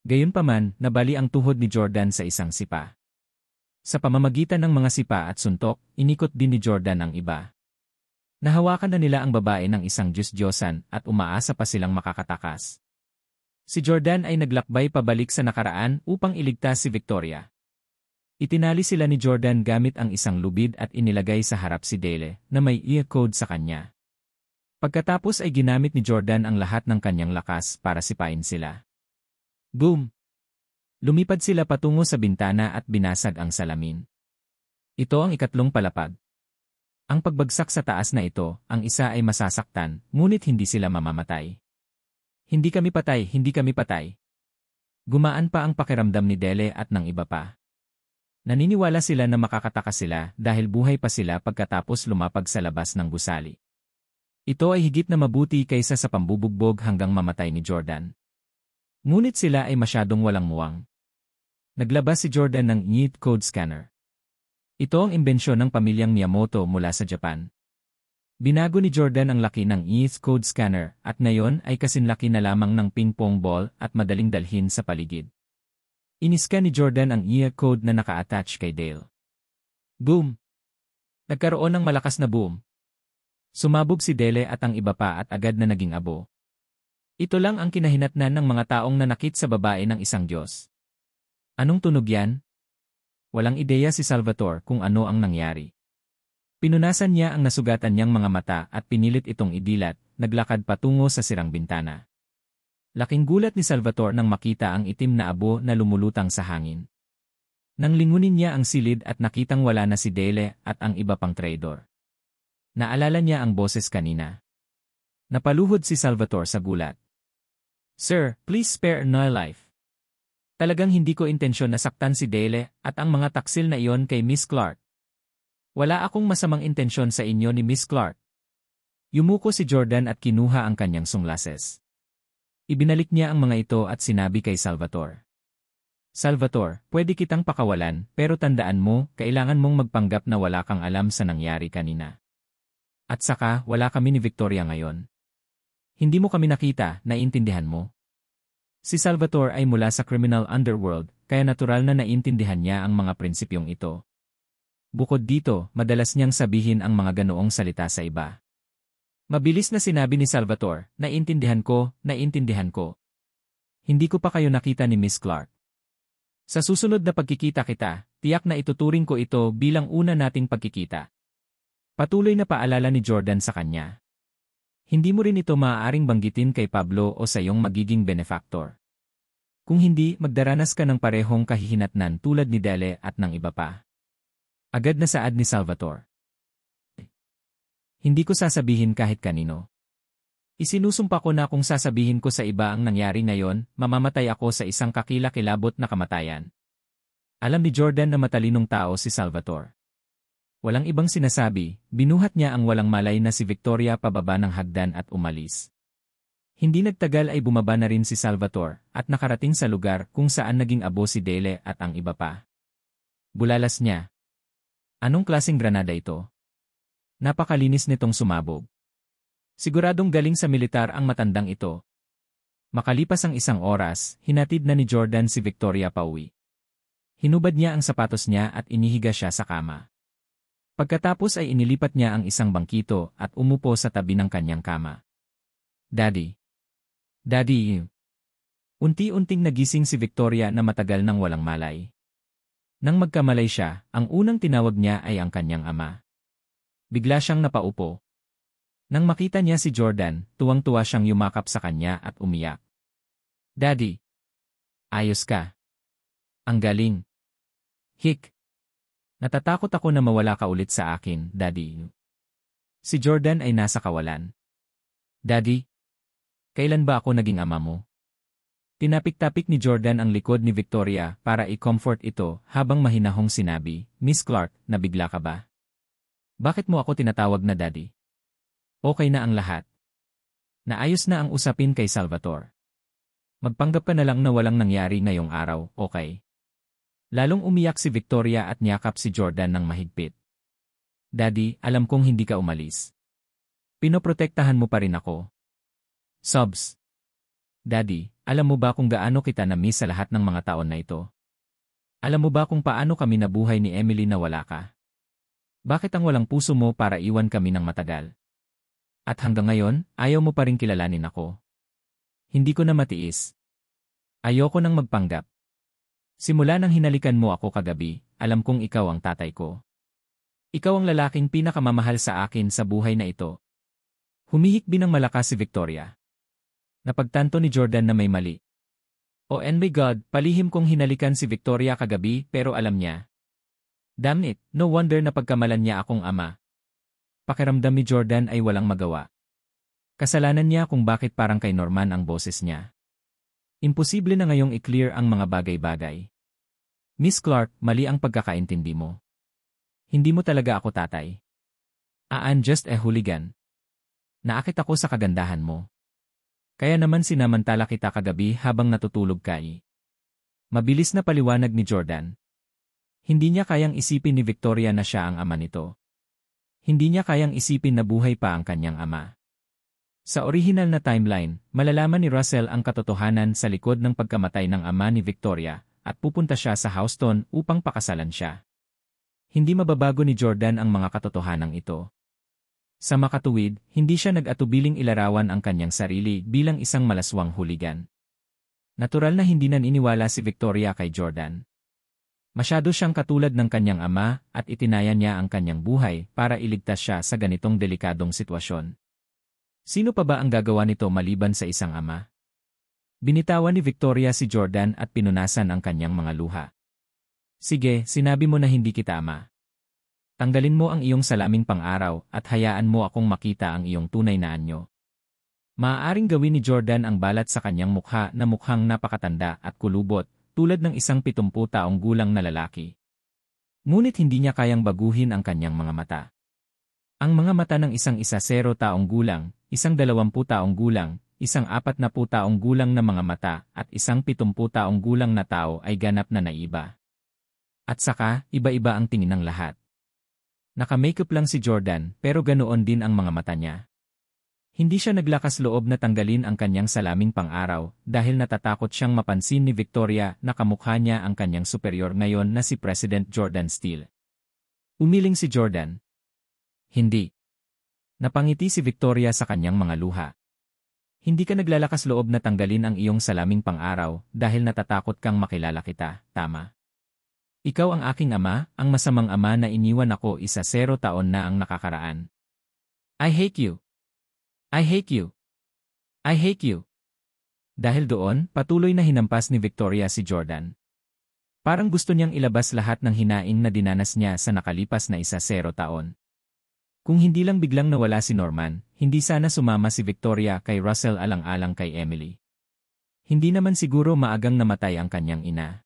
Gayunpaman, nabali ang tuhod ni Jordan sa isang sipa. Sa pamamagitan ng mga sipa at suntok, inikot din ni Jordan ang iba. Nahawakan na nila ang babae ng isang Diyos-Diyosan at umaasa pa silang makakatakas. Si Jordan ay naglakbay pabalik sa nakaraan upang iligtas si Victoria. Itinali sila ni Jordan gamit ang isang lubid at inilagay sa harap si Dele na may EA code sa kanya. Pagkatapos ay ginamit ni Jordan ang lahat ng kanyang lakas para sipain sila. Boom! Lumipad sila patungo sa bintana at binasag ang salamin. Ito ang ikatlong palapag. Ang pagbagsak sa taas na ito, ang isa ay masasaktan, ngunit hindi sila mamamatay. Hindi kami patay, hindi kami patay. Gumaan pa ang pakiramdam ni Dele at ng iba pa. Naniniwala sila na makakatakas sila dahil buhay pa sila pagkatapos lumapag sa labas ng gusali. Ito ay higit na mabuti kaysa sa pambubugbog hanggang mamatay ni Jordan. Ngunit sila ay masyadong walang muwang. Naglabas si Jordan ng EA code scanner. Ito ang imbensyon ng pamilyang Miyamoto mula sa Japan. Binago ni Jordan ang laki ng EA code scanner at ngayon ay kasinlaki na lamang ng ping-pong ball at madaling dalhin sa paligid. Iniskan ni Jordan ang EA code na naka-attach kay Dale. Boom! Nagkaroon ng malakas na boom. Sumabog si Dele at ang iba pa at agad na naging abo. Ito lang ang kinahinatnan ng mga taong nanakit sa babae ng isang Diyos. Anong tunog yan? Walang ideya si Salvatore kung ano ang nangyari. Pinunasan niya ang nasugatan niyang mga mata at pinilit itong idilat, naglakad patungo sa sirang bintana. Laking gulat ni Salvatore nang makita ang itim na abo na lumulutang sa hangin. Nang lingunin niya ang silid at nakitang wala na si Dele at ang iba pang traidor. Naalala niya ang boses kanina. Napaluhod si Salvatore sa gulat. Sir, please spare my life. Talagang hindi ko intensyon na saktan si Dele at ang mga taksil na iyon kay Miss Clark. Wala akong masamang intensyon sa inyo ni Miss Clark. Yumuko si Jordan at kinuha ang kanyang sunglasses. Ibinalik niya ang mga ito at sinabi kay Salvatore. Salvatore, pwede kitang pakawalan pero tandaan mo, kailangan mong magpanggap na wala kang alam sa nangyari kanina. At saka, wala kami ni Victoria ngayon. Hindi mo kami nakita, naiintindihan mo? Si Salvatore ay mula sa criminal underworld, kaya natural na naiintindihan niya ang mga prinsipyong ito. Bukod dito, madalas niyang sabihin ang mga ganoong salita sa iba. Mabilis na sinabi ni Salvatore, naiintindihan ko, naiintindihan ko. Hindi ko pa kayo nakita ni Miss Clark. Sa susunod na pagkikita kita, tiyak na ituturing ko ito bilang una nating pagkikita. Patuloy na paalala ni Jordan sa kanya. Hindi mo rin ito maaaring banggitin kay Pablo o sa iyong magiging benefactor. Kung hindi, magdaranas ka ng parehong kahihinatnan tulad ni Dele at ng iba pa. Agad na saad ni Salvatore. Hindi ko sasabihin kahit kanino. Isinusumpa ko na kung sasabihin ko sa iba ang nangyari ngayon, mamamatay ako sa isang kakilakilabot na kamatayan. Alam ni Jordan na matalinong tao si Salvatore. Walang ibang sinasabi, binuhat niya ang walang malay na si Victoria pababa ng hagdan at umalis. Hindi nagtagal ay bumaba na rin si Salvatore at nakarating sa lugar kung saan naging abo si Dele at ang iba pa. Bulalas niya. Anong klaseng granada ito? Napakalinis nitong sumabog. Siguradong galing sa militar ang matandang ito. Makalipas ang isang oras, hinatid na ni Jordan si Victoria pauwi. Hinubad niya ang sapatos niya at inihiga siya sa kama. Pagkatapos ay inilipat niya ang isang bangkito at umupo sa tabi ng kanyang kama. Daddy. Daddy. Unti-unting nagising si Victoria na matagal nang walang malay. Nang magkamalay siya, ang unang tinawag niya ay ang kanyang ama. Bigla siyang napaupo. Nang makita niya si Jordan, tuwang-tuwa siyang yumakap sa kanya at umiyak. Daddy. Ayos ka. Ang galing. Hik. Natatakot ako na mawala ka ulit sa akin, Daddy. Si Jordan ay nasa kawalan. Daddy. Kailan ba ako naging ama mo? Tinapik-tapik ni Jordan ang likod ni Victoria para i-comfort ito habang mahinahong sinabi, Miss Clark, nabigla ka ba? Bakit mo ako tinatawag na Daddy? Okay na ang lahat. Naayos na ang usapin kay Salvatore. Magpanggap ka na lang na walang nangyari ngayong araw, okay? Lalong umiyak si Victoria at niyakap si Jordan ng mahigpit. Daddy, alam kong hindi ka umalis. Pinoprotektahan mo pa rin ako. Sobs. Daddy, alam mo ba kung gaano kita na-miss sa lahat ng mga taon na ito? Alam mo ba kung paano kami nabuhay ni Emily na wala ka? Bakit ang walang puso mo para iwan kami ng matagal? At hanggang ngayon, ayaw mo pa rin kilalanin ako. Hindi ko na matiis. Ayoko nang magpanggap. Simula nang hinalikan mo ako kagabi, alam kong ikaw ang tatay ko. Ikaw ang lalaking pinakamamahal sa akin sa buhay na ito. Humihikbi ng malakas si Victoria. Napagtanto ni Jordan na may mali. Oh and my God, palihim kong hinalikan si Victoria kagabi pero alam niya. Damn it, no wonder na pagkamalan niya akong ama. Pakiramdam ni Jordan ay walang magawa. Kasalanan niya kung bakit parang kay Norman ang boses niya. Imposible na ngayong i-clear ang mga bagay-bagay. Miss Clark, mali ang pagkakaintindi mo. Hindi mo talaga ako tatay. I'm just a hooligan. Naakit ako sa kagandahan mo. Kaya naman sinamantala kita kagabi habang natutulog ka. Mabilis na paliwanag ni Jordan. Hindi niya kayang isipin ni Victoria na siya ang ama nito. Hindi niya kayang isipin na buhay pa ang kanyang ama. Sa orihinal na timeline, malalaman ni Russell ang katotohanan sa likod ng pagkamatay ng ama ni Victoria at pupunta siya sa Houston upang pakasalan siya. Hindi mababago ni Jordan ang mga katotohanang ito. Sa makatuwid, hindi siya nag-atubiling ilarawan ang kanyang sarili bilang isang malaswang huligan. Natural na hindi naniniwala si Victoria kay Jordan. Masyado siyang katulad ng kanyang ama at itinaya niya ang kanyang buhay para iligtas siya sa ganitong delikadong sitwasyon. Sino pa ba ang gagawa nito maliban sa isang ama? Binitawan ni Victoria si Jordan at pinunasan ang kanyang mga luha. Sige, sinabi mo na hindi kita ama. Tanggalin mo ang iyong salaming pang-araw at hayaan mo akong makita ang iyong tunay na anyo. Maaaring gawin ni Jordan ang balat sa kanyang mukha na mukhang napakatanda at kulubot, tulad ng isang 70 taong gulang na lalaki. Ngunit hindi niya kayang baguhin ang kanyang mga mata. Ang mga mata ng isang 10 taong gulang, isang 20 taong gulang, isang 40 taong gulang na mga mata at isang 70 taong gulang na tao ay ganap na naiba. At saka, iba-iba ang tingin ng lahat. Naka-makeup lang si Jordan pero ganoon din ang mga mata niya. Hindi siya naglakas loob na tanggalin ang kanyang salaming pang-araw dahil natatakot siyang mapansin ni Victoria na kamukha niya ang kanyang superior ngayon na si President Jordan Steele. Umiling si Jordan. Hindi. Napangiti si Victoria sa kanyang mga luha. Hindi ka naglalakas loob na tanggalin ang iyong salaming pang-araw dahil natatakot kang makilala kita, tama? Ikaw ang aking ama, ang masamang ama na iniwan ako 10 taon na ang nakakaraan. I hate you. I hate you. I hate you. Dahil doon, patuloy na hinampas ni Victoria si Jordan. Parang gusto niyang ilabas lahat ng hinaing na dinanas niya sa nakalipas na 10 taon. Kung hindi lang biglang nawala si Norman, hindi sana sumama si Victoria kay Russell alang-alang kay Emily. Hindi naman siguro maagang namatay ang kanyang ina.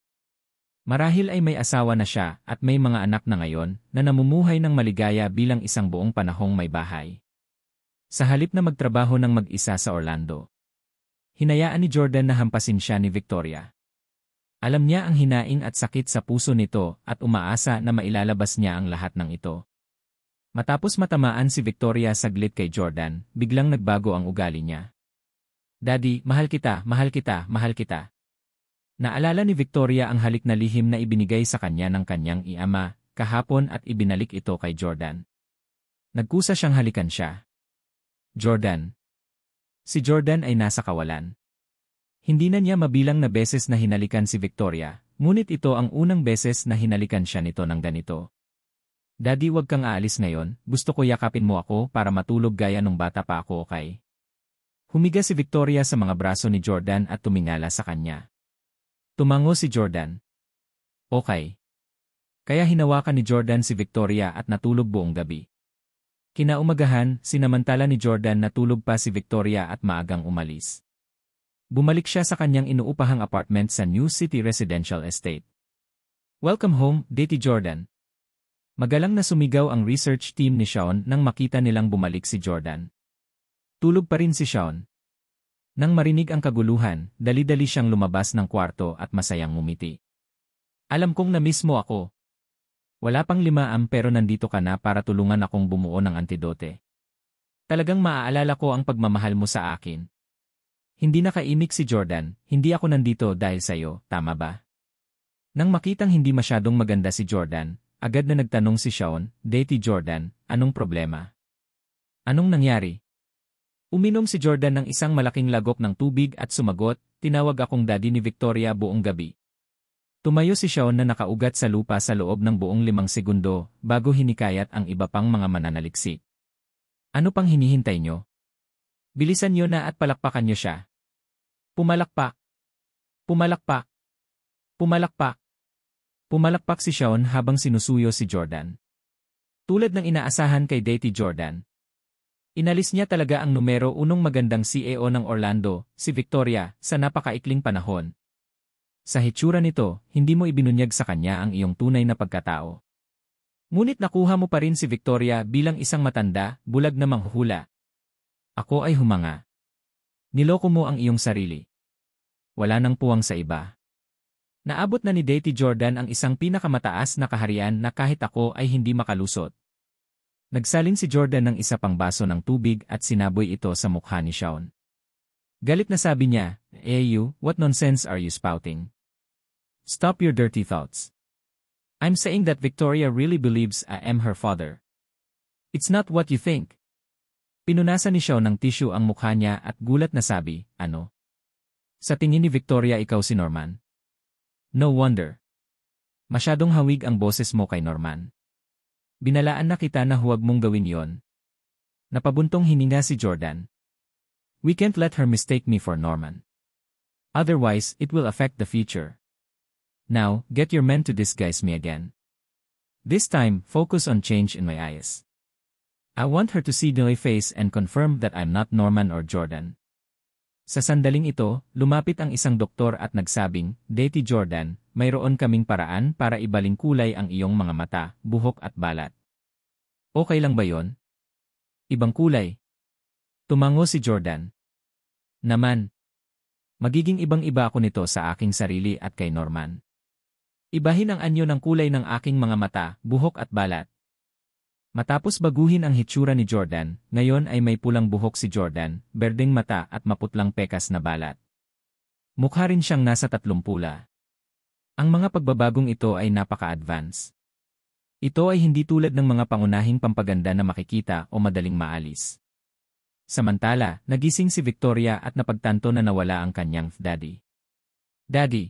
Marahil ay may asawa na siya at may mga anak na ngayon na namumuhay ng maligaya bilang isang buong panahong may bahay. Sa halip na magtrabaho ng mag-isa sa Orlando, hinayaan ni Jordan na hampasin siya ni Victoria. Alam niya ang hinaing at sakit sa puso nito at umaasa na mailalabas niya ang lahat ng ito. Matapos matamaan si Victoria saglit kay Jordan, biglang nagbago ang ugali niya. Daddy, mahal kita, mahal kita, mahal kita. Naalala ni Victoria ang halik na lihim na ibinigay sa kanya ng kanyang iama kahapon at ibinalik ito kay Jordan. Nagkusa siyang halikan siya. Jordan. Si Jordan ay nasa kawalan. Hindi na niya mabilang na beses na hinalikan si Victoria, ngunit ito ang unang beses na hinalikan siya nito ng ganito. Daddy, wag kang aalis ngayon, gusto ko yakapin mo ako para matulog gaya nung bata pa ako, okay? Humiga si Victoria sa mga braso ni Jordan at tumingala sa kanya. Tumango si Jordan. Okay. Kaya hinawakan ni Jordan si Victoria at natulog buong gabi. Kinaumagahan, sinamantala ni Jordan natulog pa si Victoria at maagang umalis. Bumalik siya sa kanyang inuupahang apartment sa New City Residential Estate. Welcome home, Daddy Jordan. Magalang na sumigaw ang research team ni Sean nang makita nilang bumalik si Jordan. Tulog pa rin si Sean. Nang marinig ang kaguluhan, dali-dali siyang lumabas ng kwarto at masayang ngumiti. Alam kong na-miss mo ako. Wala pang 5 pero nandito ka na para tulungan akong bumuo ng antidote. Talagang maaalala ko ang pagmamahal mo sa akin. Hindi nakaimik si Jordan, hindi ako nandito dahil sa'yo, tama ba? Nang makitang hindi masyadong maganda si Jordan, agad na nagtanong si Sean, Daddy Jordan, anong problema? Anong nangyari? Uminom si Jordan ng isang malaking lagok ng tubig at sumagot, tinawag akong daddy ni Victoria buong gabi. Tumayo si Sean na nakaugat sa lupa sa loob ng buong 5 segundo bago hinikayat ang iba pang mga mananaliksik. Ano pang hinihintay nyo? Bilisan nyo na at palakpakan nyo siya. Pumalakpak. Pumalakpak. Pumalakpak. Pumalakpak si Sean habang sinusuyo si Jordan. Tulad ng inaasahan kay Daddy Jordan. Inalis niya talaga ang numero 1 magandang CEO ng Orlando, si Victoria, sa napakaikling panahon. Sa hitsura nito, hindi mo ibinunyag sa kanya ang iyong tunay na pagkatao. Ngunit nakuha mo pa rin si Victoria bilang isang matanda, bulag na manghuhula. Ako ay humanga. Niloko mo ang iyong sarili. Wala nang puwang sa iba. Naabot na ni Daddy Jordan ang isang pinakamataas na kaharian na kahit ako ay hindi makalusot. Nagsalin si Jordan ng isa pang baso ng tubig at sinaboy ito sa mukha ni Sean. Galit na sabi niya, you, what nonsense are you spouting? Stop your dirty thoughts. I'm saying that Victoria really believes I am her father. It's not what you think. Pinunasan ni Sean ng tissue ang mukha niya at gulat na sabi, ano? Sa tingin ni Victoria ikaw si Norman? No wonder. Masyadong hawig ang boses mo kay Norman. Binalaan na kita na huwag mong gawin yon. Napabuntong hininga si Jordan. We can't let her mistake me for Norman. Otherwise, it will affect the future. Now, get your men to disguise me again. This time, focus on change in my eyes. I want her to see my face and confirm that I'm not Norman or Jordan. Sa sandaling ito, lumapit ang isang doktor at nagsabing, Deti Jordan, mayroon kaming paraan para ibaling kulay ang iyong mga mata, buhok at balat. Okay lang ba yon? Ibang kulay. Tumango si Jordan. Naman. Magiging ibang-iba ako nito sa aking sarili at kay Norman. Ibahin ang anyo ng kulay ng aking mga mata, buhok at balat. Matapos baguhin ang hitsura ni Jordan, ngayon ay may pulang buhok si Jordan, berdeng mata at maputlang pekas na balat. Mukha rin siyang nasa 30. Ang mga pagbabagong ito ay napaka-advance. Ito ay hindi tulad ng mga pangunahing pampaganda na makikita o madaling maalis. Samantala, nagising si Victoria at napagtanto na nawala ang kanyang daddy. Daddy.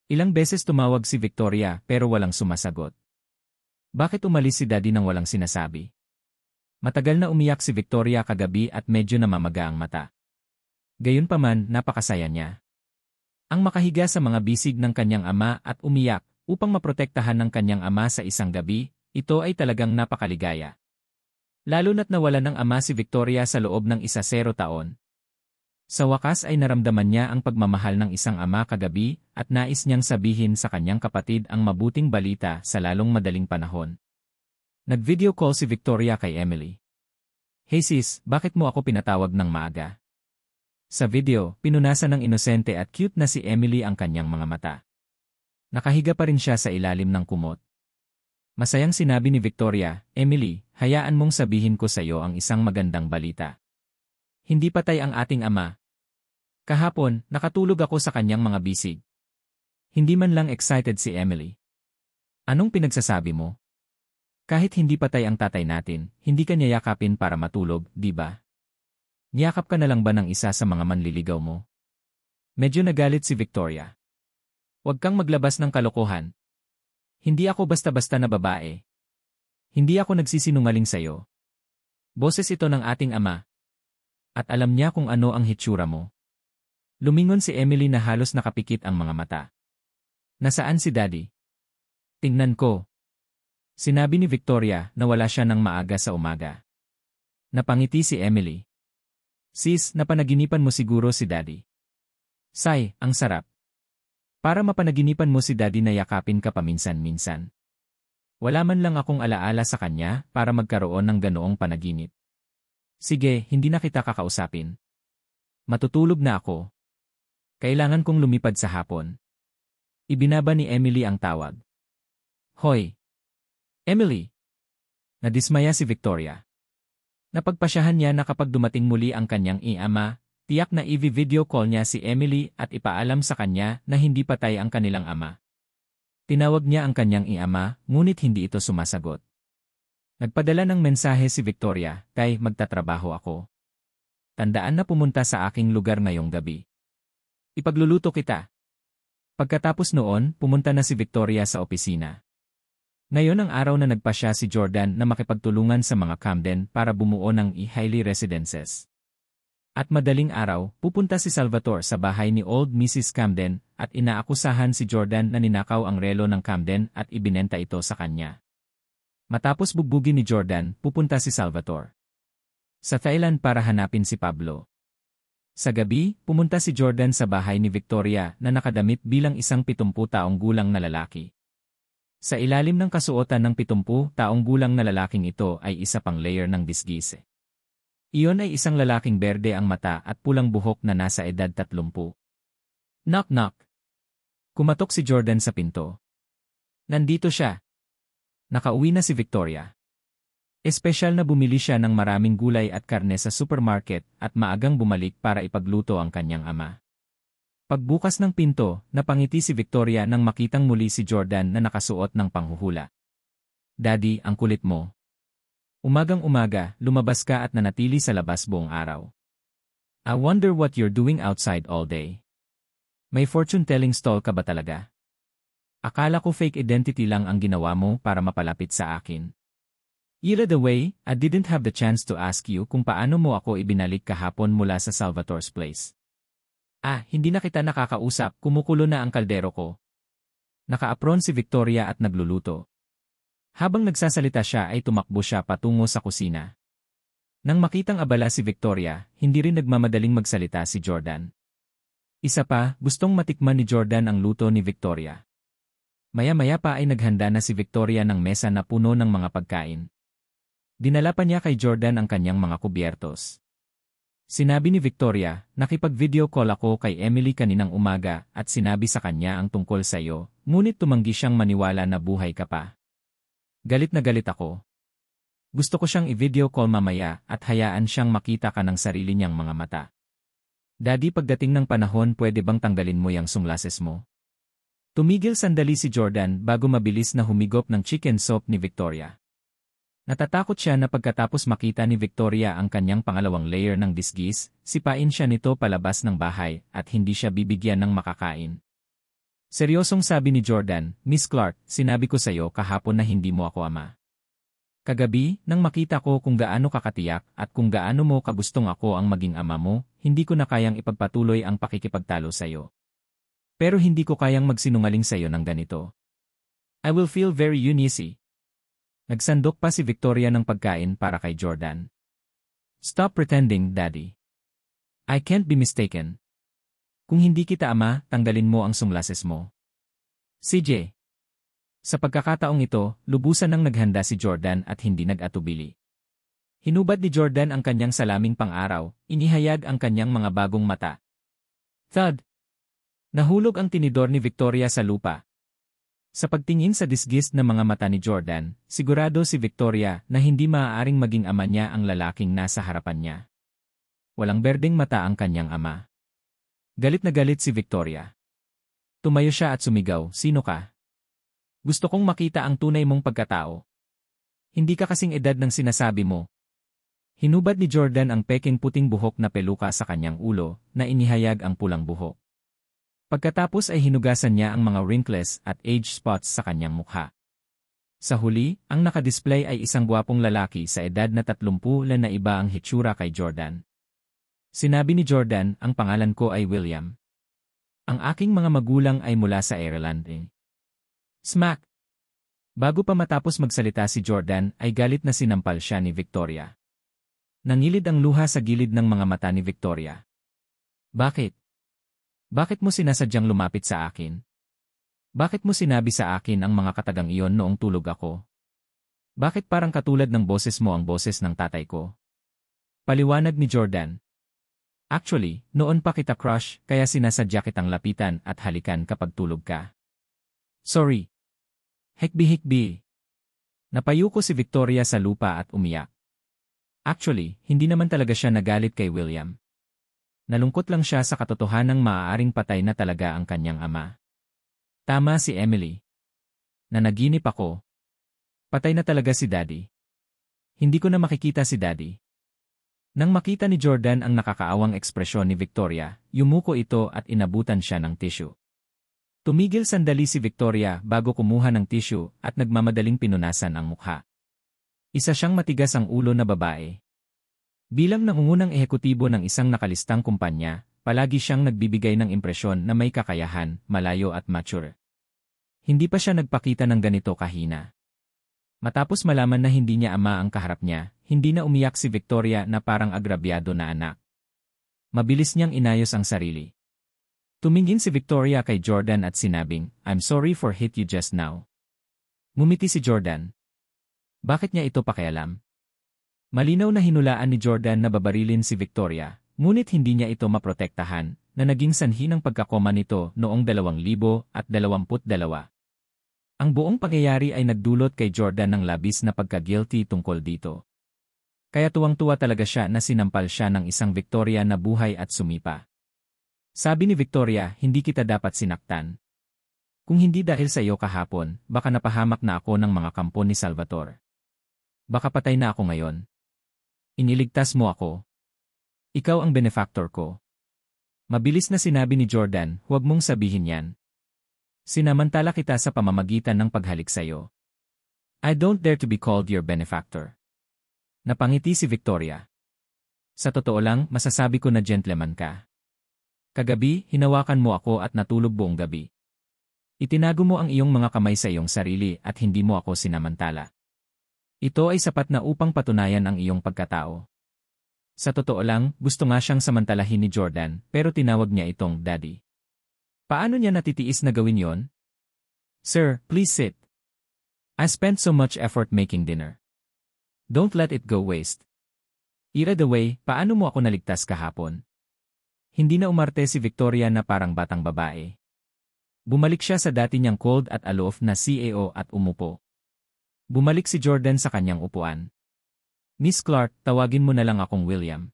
Ilang beses tumawag si Victoria pero walang sumasagot. Bakit umalis si daddy nang walang sinasabi? Matagal na umiyak si Victoria kagabi at medyo namamaga ang mata. Gayunpaman, napakasaya niya. Ang makahiga sa mga bisig ng kanyang ama at umiyak upang maprotektahan ng kanyang ama sa isang gabi, ito ay talagang napakaligaya. Lalo na't nawala ng ama si Victoria sa loob ng 10 taon. Sa wakas ay naramdaman niya ang pagmamahal ng isang ama kagabi at nais niyang sabihin sa kanyang kapatid ang mabuting balita sa lalong madaling panahon. Nag-video call si Victoria kay Emily. Hey sis, bakit mo ako pinatawag ng maaga? Sa video, pinunasan ng inosente at cute na si Emily ang kanyang mga mata. Nakahiga pa rin siya sa ilalim ng kumot. Masayang sinabi ni Victoria, Emily, hayaan mong sabihin ko sa iyo ang isang magandang balita. Hindi patay ang ating ama. Kahapon, nakatulog ako sa kanyang mga bisig. Hindi man lang excited si Emily. Anong pinagsasabi mo? Kahit hindi patay ang tatay natin, hindi ka niya yakapin para matulog, di ba? Niyakap ka na lang ba ng isa sa mga manliligaw mo? Medyo nagalit si Victoria. Huwag kang maglabas ng kalokohan. Hindi ako basta-basta na babae. Hindi ako nagsisinungaling sa'yo. Boses ito ng ating ama. At alam niya kung ano ang hitsura mo. Lumingon si Emily na halos nakapikit ang mga mata. Nasaan si Daddy? Tingnan ko. Sinabi ni Victoria na wala siya ng maaga sa umaga. Napangiti si Emily. Sis, napanaginipan mo siguro si Daddy. Say, ang sarap. Para mapanaginipan mo si Daddy na yakapin ka paminsan-minsan. Wala man lang akong alaala sa kanya para magkaroon ng ganoong panaginip. Sige, hindi na kita kakausapin. Matutulog na ako. Kailangan kong lumipad sa hapon. Ibinaba ni Emily ang tawag. Hoy! Emily! Nadismaya si Victoria. Napagpasyahan niya na kapag dumating muli ang kanyang ama, tiyak na i-video call niya si Emily at ipaalam sa kanya na hindi patay ang kanilang ama. Tinawag niya ang kanyang ama, ngunit hindi ito sumasagot. Nagpadala ng mensahe si Victoria, Tay, magtatrabaho ako. Tandaan na pumunta sa aking lugar ngayong gabi. Ipagluluto kita. Pagkatapos noon, pumunta na si Victoria sa opisina. Ngayon ang araw na nagpasya si Jordan na makipagtulungan sa mga Camden para bumuo ng Hailey Residences. At madaling araw, pupunta si Salvatore sa bahay ni Old Mrs. Camden at inaakusahan si Jordan na ninakaw ang relo ng Camden at ibinenta ito sa kanya. Matapos bugbugin ni Jordan, pupunta si Salvatore sa Thailand para hanapin si Pablo. Sa gabi, pumunta si Jordan sa bahay ni Victoria na nakadamit bilang isang 70 taong gulang na lalaki. Sa ilalim ng kasuotan ng 70 taong gulang na lalaking ito ay isa pang layer ng disgise. Iyon ay isang lalaking berde ang mata at pulang buhok na nasa edad 30. Knock knock. Kumatok si Jordan sa pinto. Nandito siya. Nakauwi na si Victoria. Espesyal na bumili siya ng maraming gulay at karne sa supermarket at maagang bumalik para ipagluto ang kanyang ama. Pagbukas ng pinto, napangiti si Victoria nang makitang muli si Jordan na nakasuot ng panghuhula. Daddy, ang kulit mo. Umagang-umaga, lumabas ka at nanatili sa labas buong araw. I wonder what you're doing outside all day. May fortune-telling stall ka ba talaga? Akala ko fake identity lang ang ginawa mo para mapalapit sa akin. Either the way, I didn't have the chance to ask you kung paano mo ako ibinalik kahapon mula sa Salvatore's place. Hindi na kita nakakausap, kumukulo na ang kaldero ko. Naka-apron si Victoria at nagluluto. Habang nagsasalita siya ay tumakbo siya patungo sa kusina. Nang makitang abala si Victoria, hindi rin nagmamadaling magsalita si Jordan. Isa pa, gustong matikman ni Jordan ang luto ni Victoria. Maya-maya pa ay naghanda na si Victoria ng mesa na puno ng mga pagkain. Dinala pa niya kay Jordan ang kanyang mga kubyertos. Sinabi ni Victoria, nakipag-video call ako kay Emily kaninang umaga at sinabi sa kanya ang tungkol sa iyo, ngunit tumanggi siyang maniwala na buhay ka pa. Galit na galit ako. Gusto ko siyang i-video call mamaya at hayaan siyang makita ka ng sarili niyang mga mata. Daddy, pagdating ng panahon pwede bang tanggalin mo yung sunglasses mo? Tumigil sandali si Jordan bago mabilis na humigop ng chicken soup ni Victoria. Natatakot siya na pagkatapos makita ni Victoria ang kanyang pangalawang layer ng disgis, sipain siya nito palabas ng bahay at hindi siya bibigyan ng makakain. Seryosong sabi ni Jordan, Miss Clark, sinabi ko sa iyo kahapon na hindi mo ako ama. Kagabi, nang makita ko kung gaano kakatiyak at kung gaano mo kagustong ako ang maging ama mo, hindi ko na kayang ipagpatuloy ang pakikipagtalo sa iyo. Pero hindi ko kayang magsinungaling sa iyo ng ganito. I will feel very uneasy. Nagsandok pa si Victoria ng pagkain para kay Jordan. Stop pretending, Daddy. I can't be mistaken. Kung hindi kita ama, tanggalin mo ang sunglasses mo. CJ. Sa pagkakataong ito, lubusan nang naghanda si Jordan at hindi nag-atubili. Hinubad ni Jordan ang kanyang salaming pang-araw, inihayag ang kanyang mga bagong mata. Thud! Nahulog ang tinidor ni Victoria sa lupa. Sa pagtingin sa disgist na mga mata ni Jordan, sigurado si Victoria na hindi maaaring maging ama niya ang lalaking nasa harapan niya. Walang berdeng mata ang kanyang ama. Galit na galit si Victoria. Tumayo siya at sumigaw, sino ka? Gusto kong makita ang tunay mong pagkatao. Hindi ka kasing edad ng sinasabi mo. Hinubad ni Jordan ang peking puting buhok na peluka sa kanyang ulo, na inihayag ang pulang buhok. Pagkatapos ay hinugasan niya ang mga wrinkles at age spots sa kanyang mukha. Sa huli, ang nakadisplay ay isang gwapong lalaki sa edad na 30 na iba ang hitsura kay Jordan. Sinabi ni Jordan, ang pangalan ko ay William. Ang aking mga magulang ay mula sa Ireland. Smack! Bago pa matapos magsalita si Jordan ay galit na sinampal siya ni Victoria. Nangilid ang luha sa gilid ng mga mata ni Victoria. Bakit? Bakit mo sinasadyang lumapit sa akin? Bakit mo sinabi sa akin ang mga katagang iyon noong tulog ako? Bakit parang katulad ng boses mo ang boses ng tatay ko? Paliwanag ni Jordan. Actually, noon pa kita crush, kaya sinasadya kitang lapitan at halikan kapag tulog ka. Sorry. Hikbi-hikbi. Napayuko si Victoria sa lupa at umiyak. Actually, hindi naman talaga siya nagalit kay William. Nalungkot lang siya sa katotohanang maaaring patay na talaga ang kanyang ama. Tama si Emily. Nanaginip ako. Patay na talaga si Daddy. Hindi ko na makikita si Daddy. Nang makita ni Jordan ang nakakaawang ekspresyon ni Victoria, yumuko ito at inabutan siya ng tissue. Tumigil sandali si Victoria bago kumuha ng tissue at nagmamadaling pinunasan ang mukha. Isa siyang matigas ang ulo na babae. Bilang nangungunang ehekutibo ng isang nakalistang kumpanya, palagi siyang nagbibigay ng impresyon na may kakayahan, malayo at mature. Hindi pa siya nagpakita ng ganito kahina. Matapos malaman na hindi niya ama ang kaharap niya, hindi na umiyak si Victoria na parang agrabyado na anak. Mabilis niyang inayos ang sarili. Tumingin si Victoria kay Jordan at sinabing, I'm sorry for hit you just now. Ngumiti si Jordan. Bakit niya ito pakialam? Malinaw na hinulaan ni Jordan na babarilin si Victoria, ngunit hindi niya ito maprotektahan, na naging sanhi ng pagkakoma nito noong 2022. Ang buong pangyayari ay nagdulot kay Jordan ng labis na pagka-guilty tungkol dito. Kaya tuwang-tuwa talaga siya na sinampal siya ng isang Victoria na buhay at sumipa. Sabi ni Victoria, hindi kita dapat sinaktan. Kung hindi dahil sa iyo kahapon, baka napahamak na ako ng mga kampo ni Salvatore. Baka patay na ako ngayon. Iniligtas mo ako. Ikaw ang benefactor ko. Mabilis na sinabi ni Jordan, huwag mong sabihin yan. Sinamantala kita sa pamamagitan ng paghalik sa iyo. I don't dare to be called your benefactor. Napangiti si Victoria. Sa totoo lang, masasabi ko na gentleman ka. Kagabi, hinawakan mo ako at natulog buong gabi. Itinago mo ang iyong mga kamay sa iyong sarili at hindi mo ako sinamantala. Ito ay sapat na upang patunayan ang iyong pagkatao. Sa totoo lang, gusto nga siyang samantalahin ni Jordan, pero tinawag niya itong Daddy. Paano niya natitiis na gawin yon? Sir, please sit. I spent so much effort making dinner. Don't let it go waste. Ira the way, paano mo ako naligtas kahapon? Hindi na umarte si Victoria na parang batang babae. Bumalik siya sa dati niyang cold at aloof na CAO at umupo. Bumalik si Jordan sa kanyang upuan. Miss Clark, tawagin mo na lang akong William.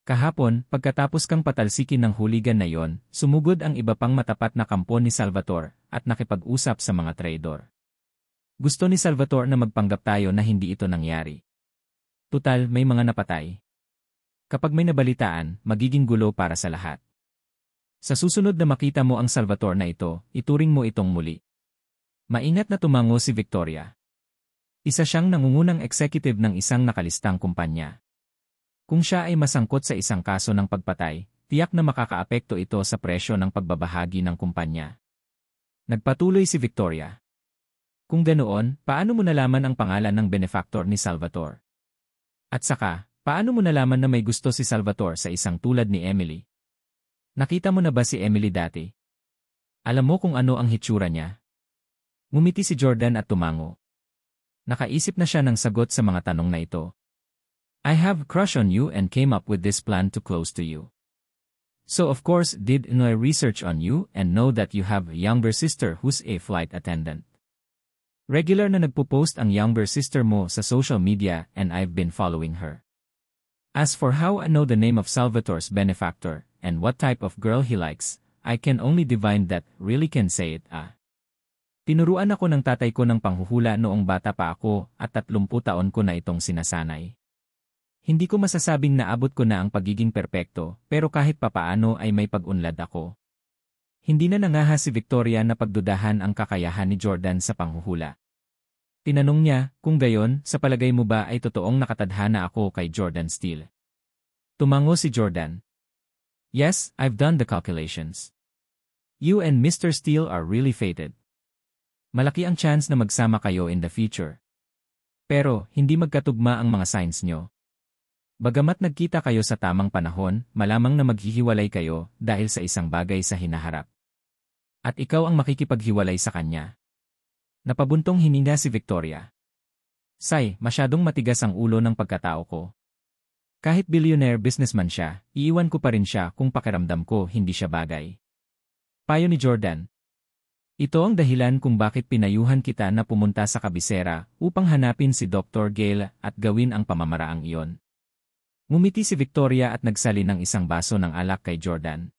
Kahapon, pagkatapos kang patalsikin ng huligan na yon, sumugod ang iba pang matapat na kampo ni Salvatore at nakipag-usap sa mga traidor. Gusto ni Salvatore na magpanggap tayo na hindi ito nangyari. Tutal, may mga napatay. Kapag may nabalitaan, magiging gulo para sa lahat. Sa susunod na makita mo ang Salvatore na ito, ituring mo itong muli. Maingat na tumango si Victoria. Isa siyang nangungunang executive ng isang nakalistang kumpanya. Kung siya ay masangkot sa isang kaso ng pagpatay, tiyak na makakaapekto ito sa presyo ng pagbabahagi ng kumpanya. Nagpatuloy si Victoria. Kung ganoon, paano mo nalaman ang pangalan ng benefactor ni Salvatore? At saka, paano mo nalaman na may gusto si Salvatore sa isang tulad ni Emily? Nakita mo na ba si Emily dati? Alam mo kung ano ang hitsura niya? Ngumiti si Jordan at tumango. Nakaisip na siya ng sagot sa mga tanong na ito. I have a crush on you and came up with this plan to close to you. So of course did my research on you and know that you have a younger sister who's a flight attendant. Regular na nagpo-post ang younger sister mo sa social media and I've been following her. As for how I know the name of Salvatore's benefactor and what type of girl he likes, I can only divine that, really can say it. Tinuruan ako ng tatay ko ng panghuhula noong bata pa ako at 30 taon ko na itong sinasanay. Hindi ko masasabing naabot ko na ang pagiging perpekto, pero kahit papaano ay may pag-unlad ako. Hindi na nangaha si Victoria na pagdudahan ang kakayahan ni Jordan sa panghuhula. Tinanong niya, kung gayon, sa palagay mo ba ay totoong nakatadhana ako kay Jordan Steele? Tumango si Jordan. Yes, I've done the calculations. You and Mr. Steele are really fated. Malaki ang chance na magsama kayo in the future. Pero, hindi magkatugma ang mga signs nyo. Bagamat nagkita kayo sa tamang panahon, malamang na maghihiwalay kayo dahil sa isang bagay sa hinaharap. At ikaw ang makikipaghiwalay sa kanya. Napabuntong hininga si Victoria. Say, masyadong matigas ang ulo ng pagkatao ko. Kahit billionaire businessman siya, iiwan ko pa rin siya kung pakiramdam ko hindi siya bagay. Payo ni Jordan. Ito ang dahilan kung bakit pinayuhan kita na pumunta sa kabisera upang hanapin si Dr. Gale at gawin ang pamamaraang iyon. Ngumiti si Victoria at nagsali ng isang baso ng alak kay Jordan.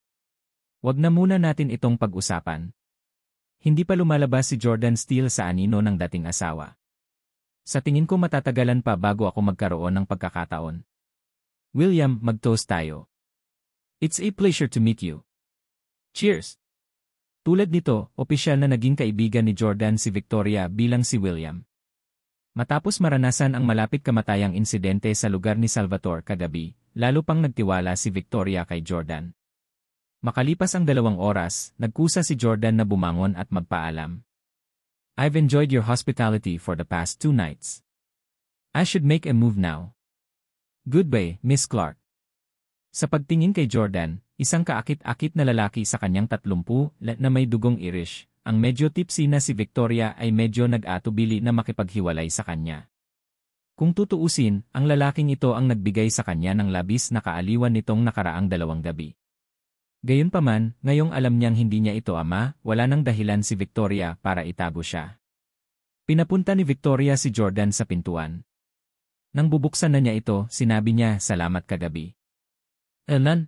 Wag na muna natin itong pag-usapan. Hindi pa lumalabas si Jordan Steele sa anino ng dating asawa. Sa tingin ko matatagalan pa bago ako magkaroon ng pagkakataon. William, mag-toast tayo. It's a pleasure to meet you. Cheers! Tulad nito, opisyal na naging kaibigan ni Jordan si Victoria bilang si William. Matapos maranasan ang malapit kamatayang insidente sa lugar ni Salvatore kagabi, lalo pang nagtiwala si Victoria kay Jordan. Makalipas ang 2 oras, nagkusa si Jordan na bumangon at magpaalam. I've enjoyed your hospitality for the past 2 nights. I should make a move now. Goodbye, Miss Clark. Sa pagtingin kay Jordan, isang kaakit-akit na lalaki sa kanyang 30 na may dugong Irish, ang medyo tipsy na si Victoria ay medyo nag-atubili na makipaghiwalay sa kanya. Kung tutuusin, ang lalaking ito ang nagbigay sa kanya ng labis na kaaliwan nitong nakaraang 2 gabi. Gayunpaman, ngayong alam niyang hindi niya ito ama, wala nang dahilan si Victoria para itago siya. Pinapunta ni Victoria si Jordan sa pintuan. Nang bubuksan na niya ito, sinabi niya, salamat kagabi. Elan?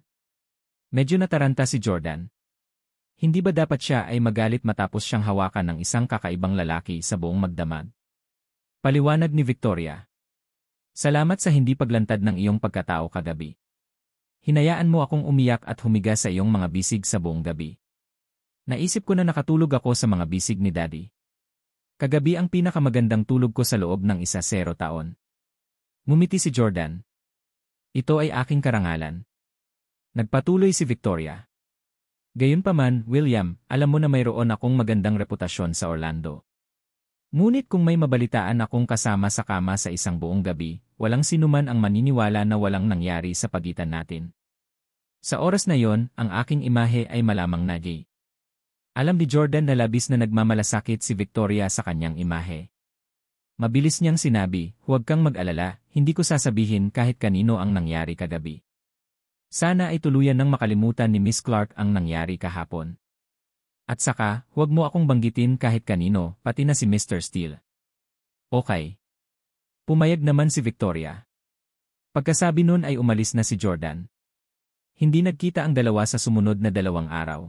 Medyo nataranta si Jordan. Hindi ba dapat siya ay magalit matapos siyang hawakan ng isang kakaibang lalaki sa buong magdamag? Paliwanag ni Victoria. Salamat sa hindi paglantad ng iyong pagkatao kagabi. Hinayaan mo akong umiyak at humiga sa iyong mga bisig sa buong gabi. Naisip ko na nakatulog ako sa mga bisig ni Daddy. Kagabi ang pinakamagandang tulog ko sa loob ng 10 taon. Ngumiti si Jordan. Ito ay aking karangalan. Nagpatuloy si Victoria. Gayunpaman, William, alam mo na mayroon akong magandang reputasyon sa Orlando. Ngunit kung may mabalitaan akong kasama sa kama sa isang buong gabi, walang sinuman ang maniniwala na walang nangyari sa pagitan natin. Sa oras na yon, ang aking imahe ay malamang na gay. Alam ni Jordan na labis na nagmamalasakit si Victoria sa kanyang imahe. Mabilis niyang sinabi, huwag kang mag-alala, hindi ko sasabihin kahit kanino ang nangyari kagabi. Sana ay tuluyan ng makalimutan ni Miss Clark ang nangyari kahapon. At saka, huwag mo akong banggitin kahit kanino, pati na si Mr. Steele. Okay. Pumayag naman si Victoria. Pagkasabi nun ay umalis na si Jordan. Hindi nagkita ang dalawa sa sumunod na 2 araw.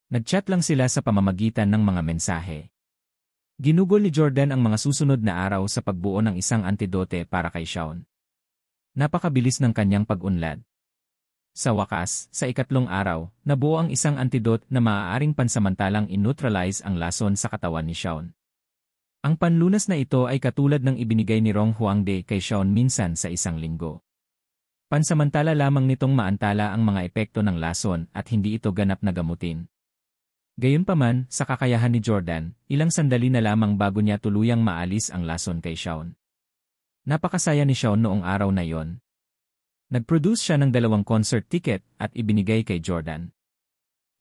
Nagchat lang sila sa pamamagitan ng mga mensahe. Ginugol ni Jordan ang mga susunod na araw sa pagbuo ng isang antidote para kay Shawn. Napakabilis ng kanyang pag-unlad. Sa wakas, sa 3 araw, nabuo ang isang antidote na maaaring pansamantalang in-neutralize ang lason sa katawan ni Shawn. Ang panlunas na ito ay katulad ng ibinigay ni Rong Huangde kay Shawn minsan sa 1 linggo. Pansamantala lamang nitong maantala ang mga epekto ng lason at hindi ito ganap na gamutin. Gayunpaman, sa kakayahan ni Jordan, ilang sandali na lamang bago niya tuluyang maalis ang lason kay Shawn. Napakasaya ni Shawn noong araw na yon. Nag-produce siya ng 2 concert ticket at ibinigay kay Jordan.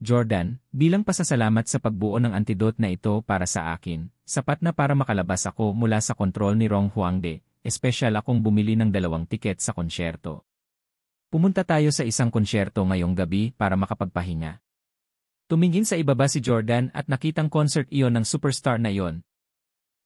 Jordan, bilang pasasalamat sa pagbuo ng antidote na ito para sa akin, sapat na para makalabas ako mula sa kontrol ni Rong Huangde, espesyal akong bumili ng 2 tiket sa konsyerto. Pumunta tayo sa isang konsyerto ngayong gabi para makapagpahinga. Tumingin sa ibaba si Jordan at nakitang concert iyon ng superstar na iyon,